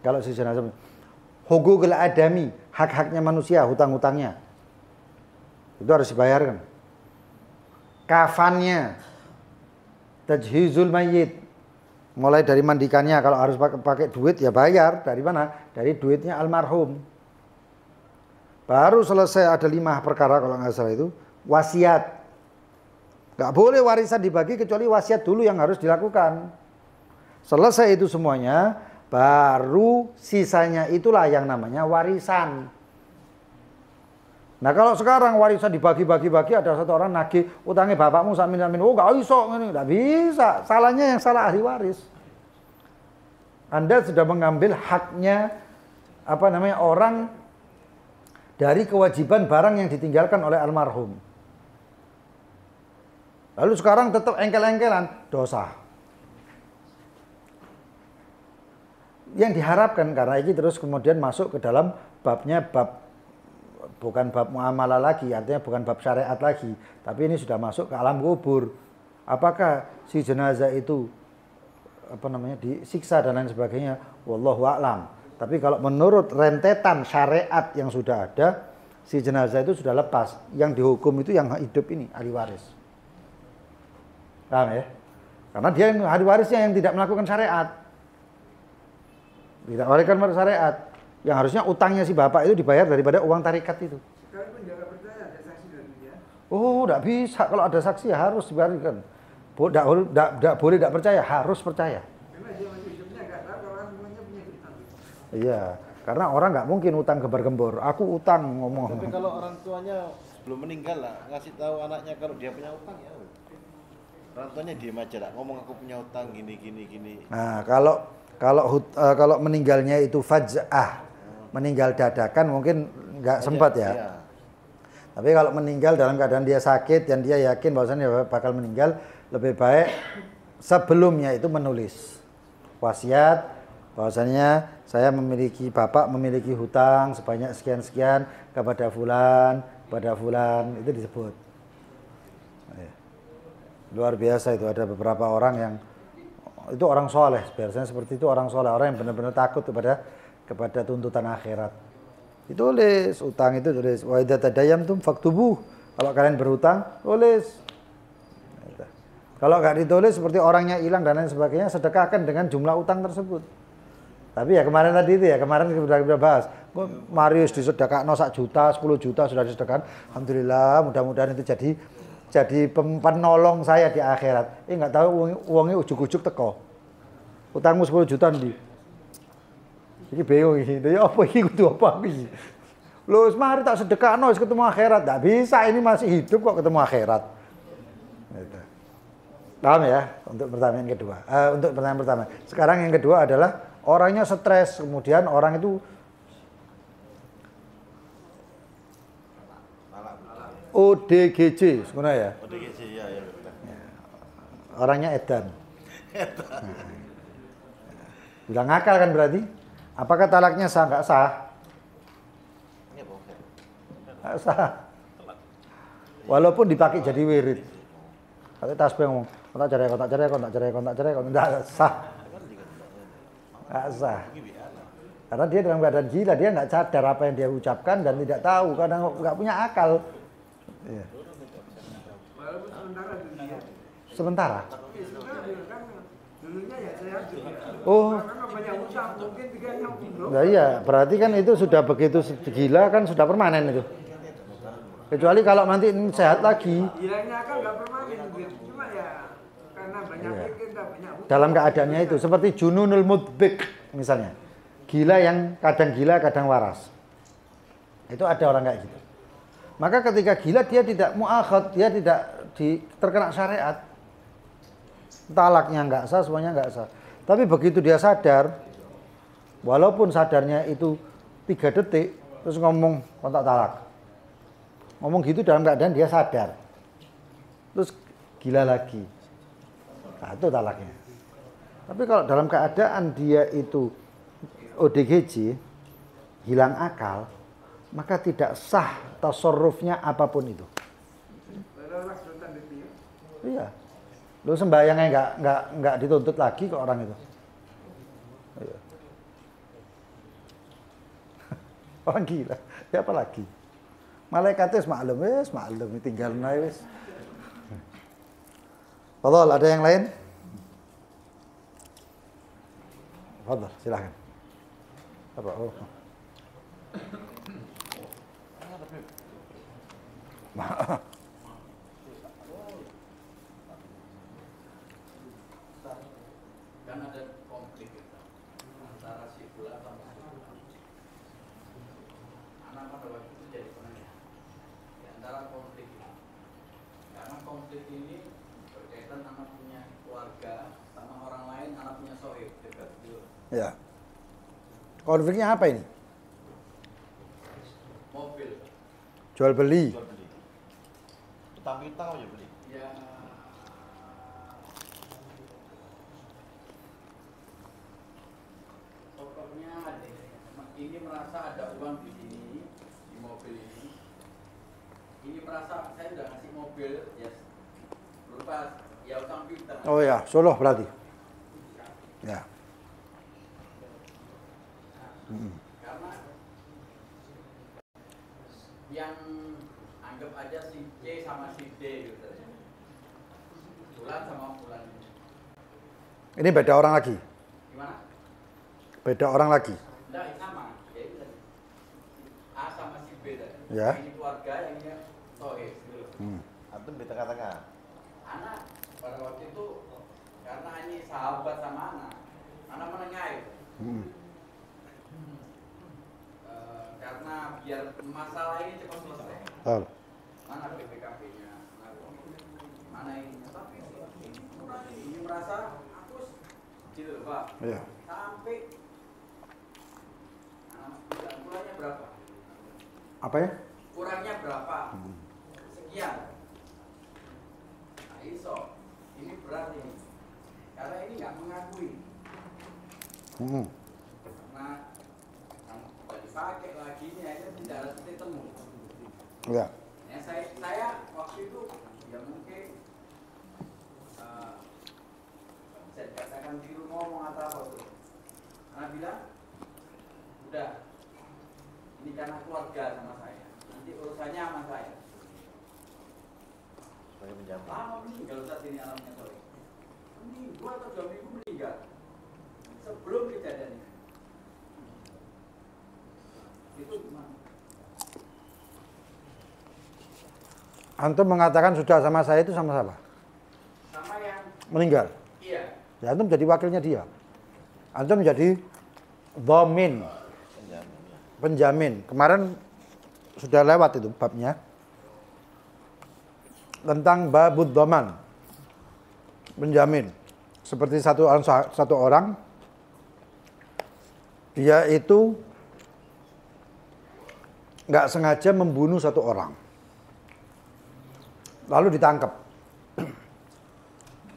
Kalau si jenazah, hukukul adami, hak-haknya manusia, hutang-hutangnya, itu harus dibayarkan. Kafannya, tajhizul mayyit, mulai dari mandikannya, kalau harus pakai duit ya bayar. Dari mana? Dari duitnya almarhum. Baru selesai ada 5 perkara kalau nggak salah itu. Wasiat. Nggak boleh warisan dibagi kecuali wasiat dulu yang harus dilakukan. Selesai itu semuanya, baru sisanya itulah yang namanya warisan. Nah kalau sekarang warisan dibagi-bagi, ada satu orang nagih utangnya bapakmu samin, oh nggak iso, nggak bisa. Salahnya yang salah ahli waris. Anda sudah mengambil haknya orang dari kewajiban barang yang ditinggalkan oleh almarhum. Lalu sekarang tetap engkel-engkelan, dosa. Yang diharapkan, karena ini terus kemudian masuk ke dalam bukan bab muamalah lagi, artinya bukan bab syariat lagi, tapi ini sudah masuk ke alam kubur. Apakah si jenazah itu disiksa dan lain sebagainya, wallahu a'lam. Tapi kalau menurut rentetan syariat yang sudah ada, si jenazah itu sudah lepas. Yang dihukum itu yang hidup ini, ahli waris. Paham ya? Karena dia ahli warisnya yang tidak melakukan syariat. Tidak oleh karena syariat, yang harusnya utangnya si bapak itu dibayar daripada uang tarikat itu.
Sekalipun tidak percaya ada saksi dari dia.
Oh, tidak bisa. Kalau ada saksi ya harus dibayarkan. Tidak boleh tidak percaya, harus percaya.
Memang dia masih hidupnya nggak tahu kalau orang semuanya punya utang.
Iya, karena orang nggak mungkin utang gembar-gembor. Aku utang ngomong.
Tapi kalau orang tuanya sebelum meninggal lah ngasih tahu anaknya kalau dia punya utang ya. Orang tuanya diem aja lah, ngomong aku punya utang gini.
Nah, kalau meninggalnya itu faj'ah, meninggal dadakan mungkin nggak sempat ya.
Iya.
Tapi kalau meninggal dalam keadaan dia sakit dan dia yakin bahwasannya dia bakal meninggal, lebih baik sebelumnya itu menulis wasiat bahwasannya saya bapak memiliki hutang sebanyak sekian kepada fulan, itu disebut. Luar biasa itu, ada beberapa orang yang itu orang soleh, biasanya seperti itu orang soleh, orang yang benar-benar takut kepada tuntutan akhirat. Ditulis, utang itu tulis. Wa idza tadayantum faktubuh. Kalau kalian berhutang, tulis. Gitu. Kalau nggak ditulis seperti orangnya hilang dan lain sebagainya, sedekahkan dengan jumlah utang tersebut. Tapi ya kemarin tadi itu ya, kemarin kita bahas. Marius disedekahno 1 juta, 10 juta sudah disedekahkan. Alhamdulillah, mudah-mudahan itu jadi penolong saya di akhirat. Nggak tahu uangnya ujuk-ujuk teko. Utangmu 10 juta nih. Iki bingung iki. Ya apa iki kudu apa iki? Loh, mari tak sedekahno wis ketemu akhirat. Enggak bisa, ini masih hidup kok ketemu akhirat. Gitu. Paham ya? Untuk pertanyaan kedua. Untuk pertanyaan pertama. Sekarang yang kedua adalah orangnya stres, kemudian orang itu ODGJ, sebenarnya ya.
ODGJ ya.
Orangnya edan. Bilang ngakal kan berarti? Apakah talaknya sah? Nggak sah? Nggak sah. Walaupun dipakai jadi wirid. Tapi tasbih ngomong, kontak cerai, nggak sah. Nggak sah. Karena dia dalam keadaan gila, dia nggak sadar apa yang dia ucapkan dan tidak tahu, karena nggak punya akal. Iya.
Walaupun sementara dunia.
Sementara?
Ya, sementara kan dulunya ya saya juga.
Oh.
Karena banyak utang, mungkin juga yang belum.
Nah iya, berarti kan itu sudah begitu gila kan sudah permanen itu. Kecuali kalau nanti ini sehat lagi.
Gilanya kan nggak permanen, cuma ya karena banyak pikir dan banyak utang.
Dalam keadaannya itu seperti jununul mudbik misalnya. Gila yang kadang gila, kadang waras. Itu ada orang kayak gitu. Maka ketika gila dia tidak muakhad, dia tidak terkena syariat. Talaknya nggak sah, semuanya nggak sah. Tapi begitu dia sadar, walaupun sadarnya itu 3 detik, terus ngomong kontak talak. Ngomong gitu dalam keadaan dia sadar. Terus gila lagi. Nah, itu talaknya. Tapi kalau dalam keadaan dia itu ODGJ, hilang akal, maka tidak sah tasarrufnya apapun itu. Iya. Lu sembahyangnya nggak dituntut lagi ke orang itu. Iya. Orang gila. Ya apa lagi? Malaikatnya maklum, tinggal naik wis. Fadhal, ada yang lain? Fadhal, silakan. Apa? Oh.
Kan ada konflik antara si fulan sama si fulan. Anak pada waktu itu jadi penanya di antara konflik ini. Karena konflik ini berkaitan anak punya keluarga sama orang lain, anak punya sohib dekat gitu.
Ya. Konfliknya apa ini?
Mobil.
Jual beli.
Utang ya beli.
Ya. Pokoknya ini merasa ada uang di sini, di mobil ini. Ini merasa saya udah ngasih mobil, ya berupa ya utang piutang.
Oh ya, Solo berarti. Ya.
Karena yang anggap aja si C sama si D gitu. Bulan sama bulan.
Ini beda orang lagi.
Gimana?
Beda orang lagi.
Enggak, sama. Ya, itu tadi. A sama si B tadi.
Ya.
Ini keluarga, yang ini sohib gitu.
Antum di tengah-tengah.
Anak pada waktu itu karena ini sahabat sama anak menengahi. Karena biar masalah ini cepat selesai.
Oh.
Mana BPKB-nya? Mana ini? Tapi ini merasa aku gitu, Pak.
Iya.
Sampai kurangnya berapa?
Apa ya?
Kurangnya berapa? Sekian. Nah, iso. Ini berat ini. Karena ini nggak mengakui. Karena tidak dipakai lagi ini akhirnya tidak ada titik temu.
Iya.
Ya, saya waktu itu ya mungkin bisa dikatakan biru ngomong atau apa tuh. Karena bilang udah ini ini karena keluarga sama saya. Nanti urusannya sama saya.
Sebagai penjamin.
Lama meninggal saat ini alamnya sore. Minggu atau 2 minggu meninggal. Sebelum kejadian ini. Itu gimana?
Antum mengatakan sudah sama saya itu sama siapa?
Sama yang
Meninggal.
iya.
Ya, antum jadi wakilnya dia. Antum menjadi dhamin,
Penjamin. Ya.
penjamin. Kemarin sudah lewat itu babnya. Tentang babud dhaman. Penjamin. Seperti satu orang dia itu nggak sengaja membunuh satu orang. Lalu ditangkap.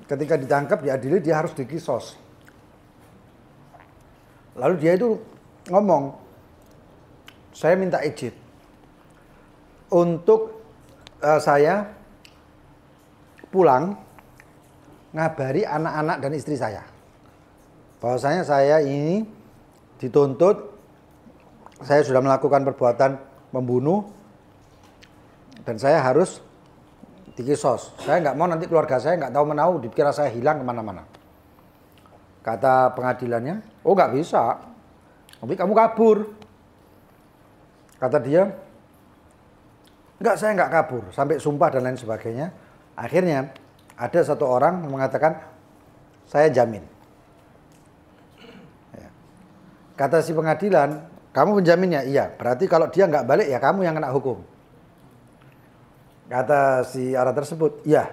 Ketika ditangkap, diadili, dia harus dikisos. Lalu dia itu ngomong, saya minta izin untuk saya pulang ngabari anak-anak dan istri saya. Bahwasanya saya ini dituntut, saya sudah melakukan perbuatan membunuh dan saya harus dikisos. Saya nggak mau nanti keluarga saya nggak tahu menahu dikira saya hilang kemana-mana. Kata pengadilannya, oh nggak bisa, tapi kamu kabur. Kata dia, enggak, saya nggak kabur, sampai sumpah dan lain sebagainya. Akhirnya ada satu orang yang mengatakan, saya jamin. Ya. Kata si pengadilan, kamu penjaminnya? Iya, berarti kalau dia nggak balik ya kamu yang kena hukum. Kata si orang tersebut, iya.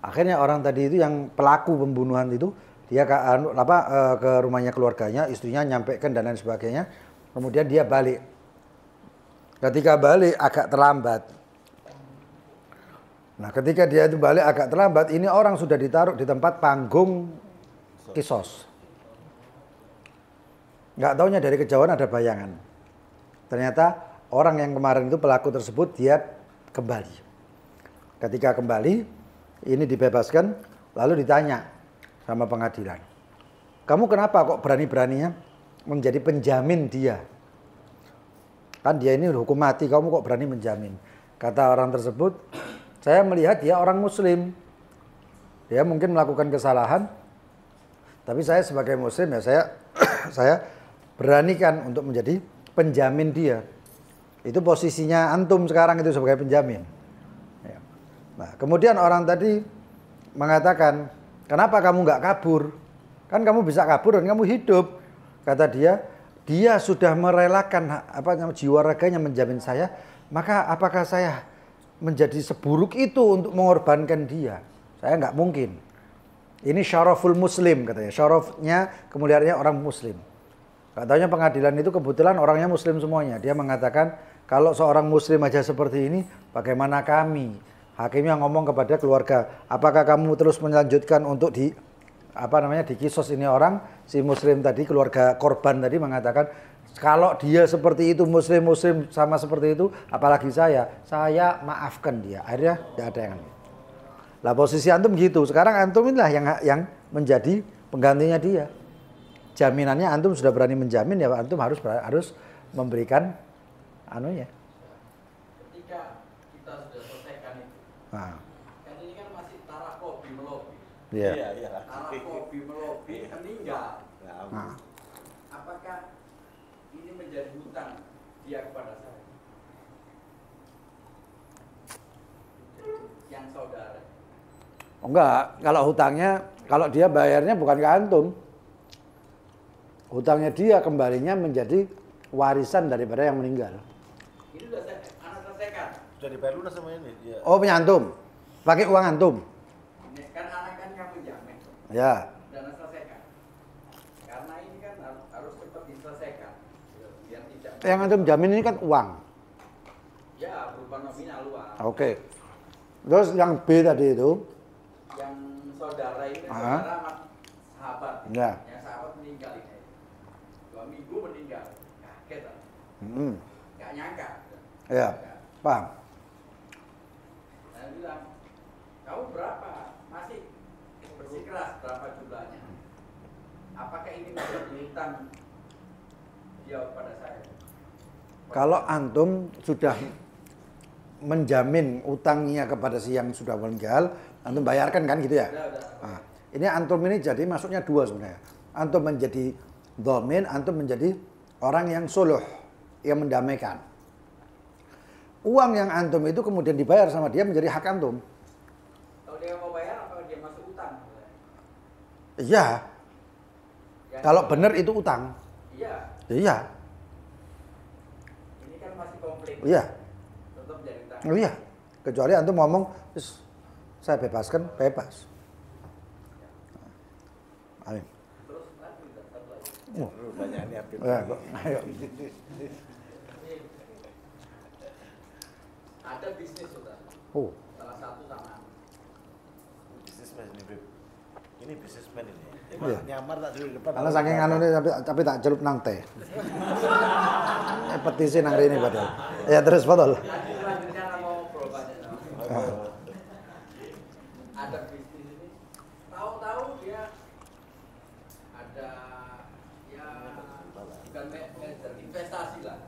Akhirnya orang tadi itu yang pelaku pembunuhan itu, dia ke rumahnya keluarganya, istrinya nyampaikan dan lain sebagainya. Kemudian dia balik. Ketika balik agak terlambat. Nah, ketika dia itu balik agak terlambat, ini orang sudah ditaruh di tempat panggung kisos. Nggak taunya dari kejauhan ada bayangan. Ternyata orang yang kemarin itu pelaku tersebut dia kembali. Ketika kembali, ini dibebaskan, lalu ditanya sama pengadilan. Kamu kenapa kok berani-beraninya menjadi penjamin dia? Kan dia ini hukum mati, kamu kok berani menjamin? Kata orang tersebut, saya melihat dia orang muslim. Dia mungkin melakukan kesalahan, tapi saya sebagai muslim ya saya beranikan untuk menjadi penjamin dia. Itu posisinya antum sekarang itu sebagai penjamin. Ya. Nah, kemudian orang tadi mengatakan, kenapa kamu nggak kabur? Kan kamu bisa kabur dan kamu hidup. Kata dia sudah merelakan jiwa raganya menjamin saya. Maka apakah saya menjadi seburuk itu untuk mengorbankan dia? Saya nggak mungkin. Ini syaraful muslim katanya. Syarafnya kemuliaannya orang muslim. Katanya pengadilan itu kebetulan orangnya muslim semuanya. Dia mengatakan kalau seorang muslim aja seperti ini, bagaimana kami? Hakimnya ngomong kepada keluarga, apakah kamu terus melanjutkan untuk dikisos ini orang? Si muslim tadi, keluarga korban tadi mengatakan, kalau dia seperti itu, muslim sama seperti itu, apalagi saya maafkan dia. Akhirnya tidak ada yang. Lah posisi antum gitu. Sekarang antum inilah yang menjadi penggantinya dia. Jaminannya antum sudah berani menjamin, ya antum harus memberikan anunya.
Ketika kita sudah selesaikan itu,
Nah.
kan ini kan masih tarakobi melobi.
Iya.
Iya.
Tarakobi melobi meninggal.
Nah.
Apakah ini menjadi hutang dia kepada saya? Yang saudara.
Oh, enggak, kalau hutangnya, kalau dia bayarnya bukan ke antum. Hutangnya dia kembalinya menjadi warisan daripada yang meninggal.
Ini sudah anak selesaikan.
Sudah dibayar lunas sama ini. Ya.
Oh, punya antum. Pakai uang antum.
Ini kan anak kan yang menjamin.
Ya.
Dan selesaikan. Karena ini kan harus cepat diselesaikan. Biar tidak.
Yang antum jamin ini kan uang.
Ya, berupa nominal uang.
Oke. Terus yang B tadi itu,
Yang saudara ini kan
Ah.
saudara sama sahabat.
Ya.
Yang sahabat meninggal ini. 2 minggu meninggal. Kaget lah. Gak nyangka.
Ya, paham.
Saya bilang, kamu berapa? Masih bersikeras berapa jumlahnya? Apakah ini menjadi hutang dia pada saya?
Kalau antum sudah menjamin utangnya kepada si yang sudah meninggal, antum bayarkan kan gitu ya? Nah, ini antum ini jadi masuknya dua sebenarnya. Antum menjadi dhamin, antum menjadi orang yang suluh, yang mendamaikan. Uang yang antum itu kemudian dibayar sama dia menjadi hak antum.
Kalau dia mau bayar, apa dia masuk utang?
Iya.
Ya,
Kalau benar itu utang.
Iya.
Iya.
Ini kan masih konflik.
Iya.
Tetap jadi utang.
Oh iya. Kecuali antum ngomong, saya bebaskan, bebas. Amin.
Terus nanti satu lagi.
Banyak nih Habib.
Ya, ayo.
Ada bisnis sudah.
Oh,
Salah satu sama.
Bisnismen ini Bib. Ini bisnismen ini.
Iya.
Nyamar tak dulu di depan.
karena saking anu ini tapi tak celup nang teh. Petisi nang ini padahal. Ya terus betul.
Nanti selanjutnya mau berobatnya. Ada bisnis ini. Tahu-tahu dia ada ya bukan manajer investasi lah.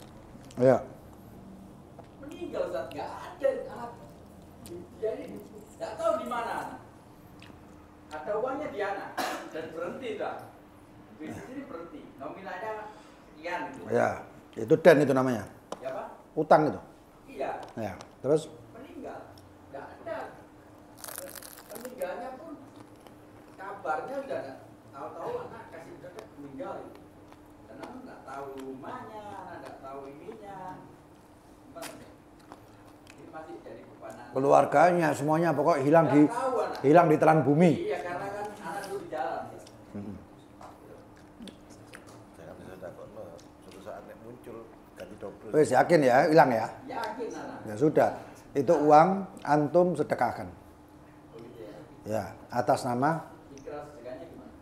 Ya.
Meninggal saat nggak ada anak. Dia ini nggak tahu di mana. Ada uangnya di anak dan berhenti dah. Bisnis ini berhenti. Nominalnya sekian gitu.
Ya, itu den itu namanya.
Ya Pak?
Utang itu.
Iya.
Ya, terus
Meninggal. Nggak ada. Meninggalnya pun kabarnya udah nggak tahu-tahu anak kasih udah meninggal. Dan anak nggak tahu rumahnya, anak nggak tahu ininya. Gimana nih? Ini masih jadi bebanan.
keluarganya semuanya pokok hilang di
Nggak tahu anak.
hilang di telan bumi.
Iya karena kan anak dulu di jalan.
Jangan bisa takut lo. Suatu saat nek muncul ganti double.
Wes yakin ya hilang ya?
Yakin anak.
Ya sudah. Itu uang antum sedekahkan.
Oh iya.
Ya, atas nama
Ikrar sedekahnya gimana?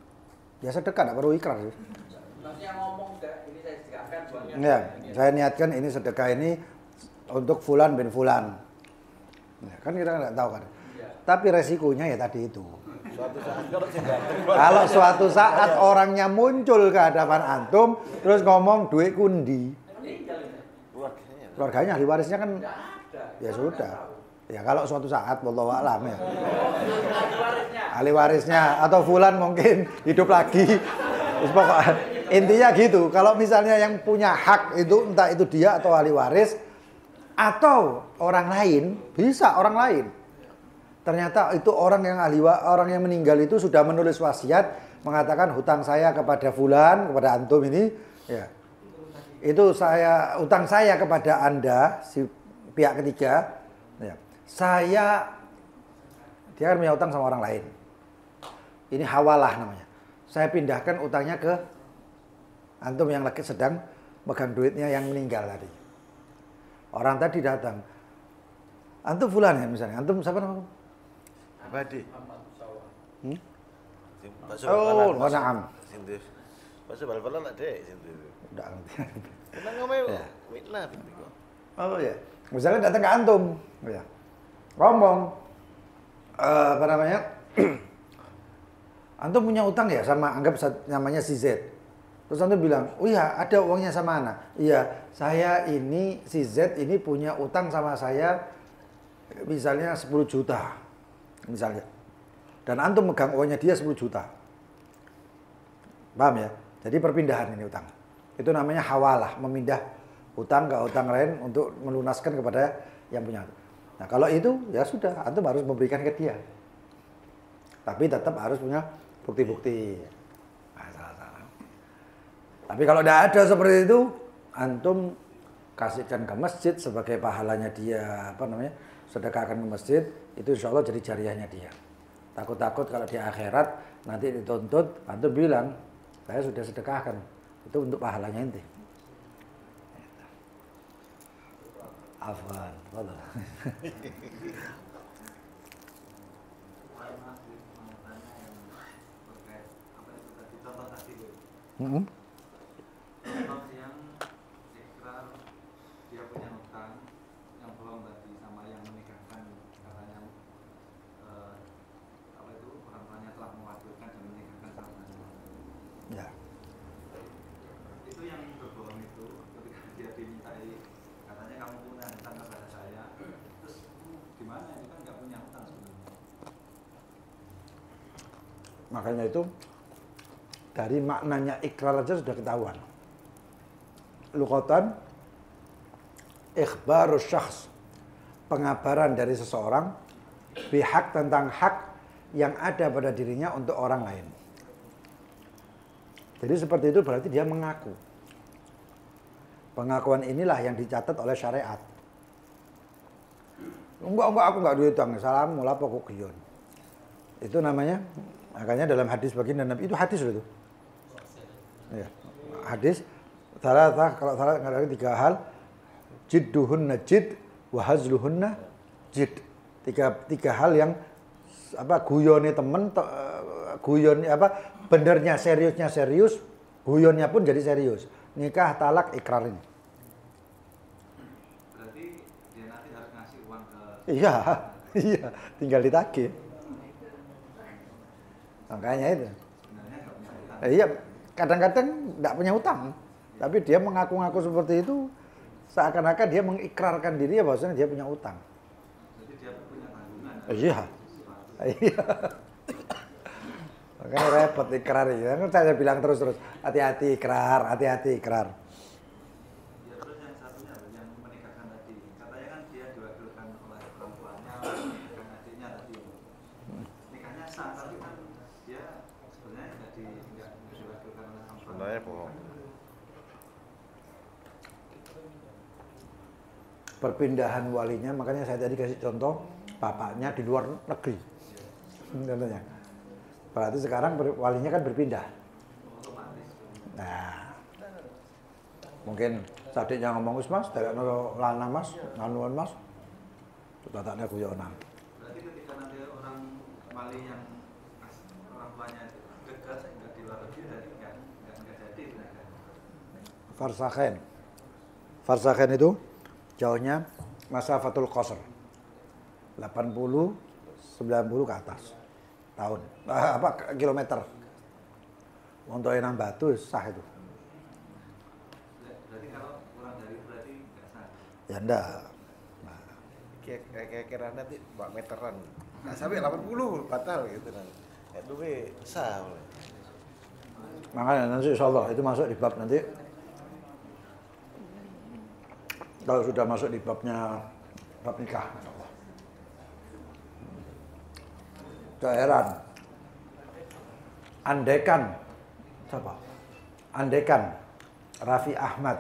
ya sedekah tidak perlu ikrar.
Maksudnya ngomong ini saya sedekahkan buatnya.
Ya, saya niatkan ini sedekah ini untuk fulan bin fulan. Ya, kan kita nggak tahu kan.
Iya.
Tapi resikonya ya tadi itu.
Suatu saat kalau saya datang.
Kalau suatu saat orangnya muncul ke hadapan antum terus ngomong duit kundi,
Meninggal ini.
Keluarganya.
keluarganya ahli warisnya kan
Nggak ada.
ya sudah. Ya kalau suatu saat wallahu a'lam ya.
Ahli warisnya.
Ahli warisnya atau fulan mungkin hidup lagi. Terus pokoknya intinya gitu. Kalau misalnya yang punya hak itu entah itu dia atau ahli waris atau orang lain, bisa orang lain. Ternyata itu orang yang meninggal itu sudah menulis wasiat mengatakan hutang saya kepada fulan, kepada antum ini, ya. Itu utang saya kepada Anda si pihak ketiga, ya. Dia kan punya utang sama orang lain. Ini hawalah namanya. Saya pindahkan utangnya ke antum yang lagi sedang megang duitnya yang meninggal tadi. Orang tadi datang. Antum fulan ya misalnya. Antum siapa nama?
Abadi.
Hmm?
Oh,
na'am.
Sindu. Pasal bal-balan ada sindu.
Udah ngerti.
Kenang ngomel.
Ya.
Mitlah bimbing.
Oh ya. Misalnya datang ke antum, ya. Ngomong apa namanya? Antum punya utang ya sama anggap namanya si Z. Terus antum bilang, "Oh iya, ada uangnya sama ana." Iya, saya ini si Z ini punya utang sama saya misalnya 10 juta. Misalnya. Dan antum megang uangnya dia 10 juta. Paham ya? Jadi perpindahan ini utang. Itu namanya hawalah, memindah utang ke utang lain untuk melunaskan kepada yang punya. Nah, kalau itu ya sudah, antum harus memberikan ke dia. Tapi tetap harus punya bukti-bukti. Salah. Tapi kalau tidak ada seperti itu, antum kasihkan ke masjid sebagai pahalanya dia, sedekahkan ke masjid, itu insya Allah jadi jariahnya dia. Takut-takut kalau di akhirat nanti dituntut, antum bilang, saya sudah sedekahkan, itu untuk pahalanya ente. Afwan, betul.
Contoh yang ikrar dia punya hutang yang belum tadi sama yang menikahkan katanya orang tuanya telah mewakilkan dan menikahkan sama
Ya.
itu yang berbohong itu ketika dia dimintai gimana? Itu kan nggak punya hutang sebenarnya.
Makanya itu dari maknanya ikrar aja sudah ketahuan. Lughatan ikhbarus syakhs, pengabaran dari seseorang bihak tentang hak yang ada pada dirinya untuk orang lain. Jadi seperti itu berarti dia mengaku. Pengakuan inilah yang dicatat oleh syariat. Enggak aku enggak diutang, salam mula pokok giyon. Itu namanya, makanya dalam hadis baginda Nabi itu hadis loh itu. Ya, hadis kalau salah ada 3 hal, jidduhunna jid wa hazluhunna jid. Tiga hal yang guyonnya temen, guyonnya benernya seriusnya serius, guyonnya pun jadi serius. Nikah, talak, ikrar ini.
Berarti dia nanti harus ngasih uang ke.
Iya, iya, tinggal ditagih. Makanya itu.
Sebenarnya nggak punya hutang.
Iya, kadang-kadang nggak punya utang, tapi dia mengaku-ngaku seperti itu, seakan-akan dia mengikrarkan diri ya bahwasanya dia punya utang.
Jadi dia punya tanggungan.
Iya, iya. Makanya repot ikrar ya. Kan saya bilang terus hati-hati ikrar, hati-hati ikrar.
Ya terus yang satunya yang menikahkan tadi, katanya kan dia diwakilkan oleh orang tuanya, menikahkan adiknya tadi. Nikahnya sah, tapi kan dia sebenarnya nggak diwakilkan oleh orang tua.
Sebenarnya bohong.
Perpindahan walinya, makanya saya tadi kasih contoh bapaknya di luar negeri. Contohnya. Berarti sekarang walinya kan berpindah. Nah, mungkin sadiknya ngomong mas, dari lana mas, nganuan mas, tatanya guyonan.
Berarti ketika nanti orang wali yang orang tuanya dekat nggak di luar negeri, jadi nggak jadi mereka.
Farsakhen itu jauhnya masafatul qasr 80 90 ke atas tahun kilometer. Untuk enam batu sah itu.
Berarti kalau kurang dari itu berarti nggak sah.
Ya enggak. Nah,
Kira-kira nanti 4 meteran. Nggak sampai 80 batal gitu kan. Itu sah.
makanya nanti insyaallah itu masuk di bab nanti. Kalau sudah masuk di babnya bab nikah. Heran. Andaikan Raffi Ahmad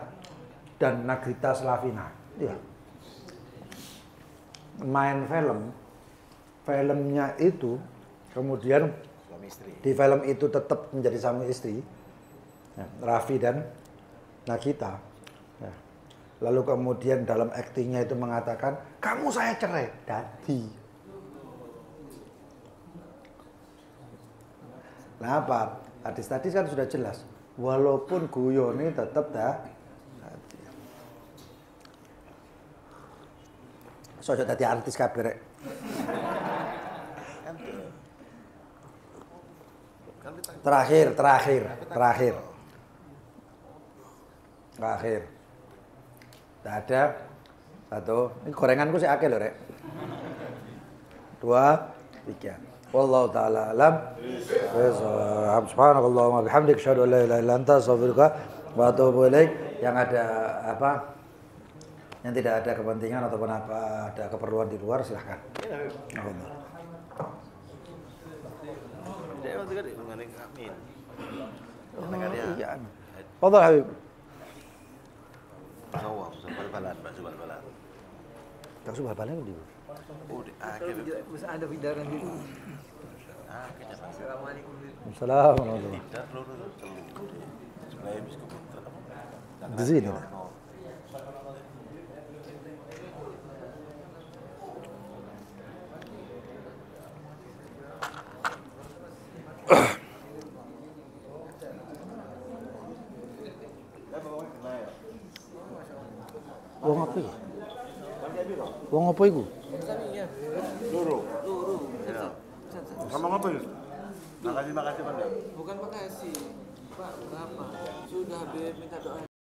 dan Nagita Slavina, ya, main filmnya itu, kemudian
Suami istri.
di film itu tetap menjadi suami istri, ya, Raffi dan Nagita. Ya. Lalu kemudian dalam aktingnya itu mengatakan, kamu saya cerai, dadi. Nah apa? Hadis tadi kan sudah jelas. Walaupun guyone tetap dah. Sojo tadi artis kabeh rek. Terakhir. Tidak ada satu. Ini gorenganku sih akeh lho rek. 2, 3. Wallahu ta'ala alam. Subhanakallahumma bihamdik asyhadu an la ilaha illa anta astaghfiruka wa atubu ilaik. Yang ada yang tidak ada kepentingan ataupun ada keperluan di luar silahkan.
Dia waktu kan mengenai amin.
Iya. Fadhal Habib.
Sawah, bal-balan.
Tak subah balik di.
Oh, di akhir.
Bisa ada hidaran gitu. Assalamualaikum.
Assalamualaikum.
Tidak peluru. Sebelah habis komputer.
Di sini. Wong apa iku? Wong apa iku?
Luru. Ngomong apa itu? Makasih Pak.
Bukan makasih, Pak. Kenapa? Sudah Habib minta doa.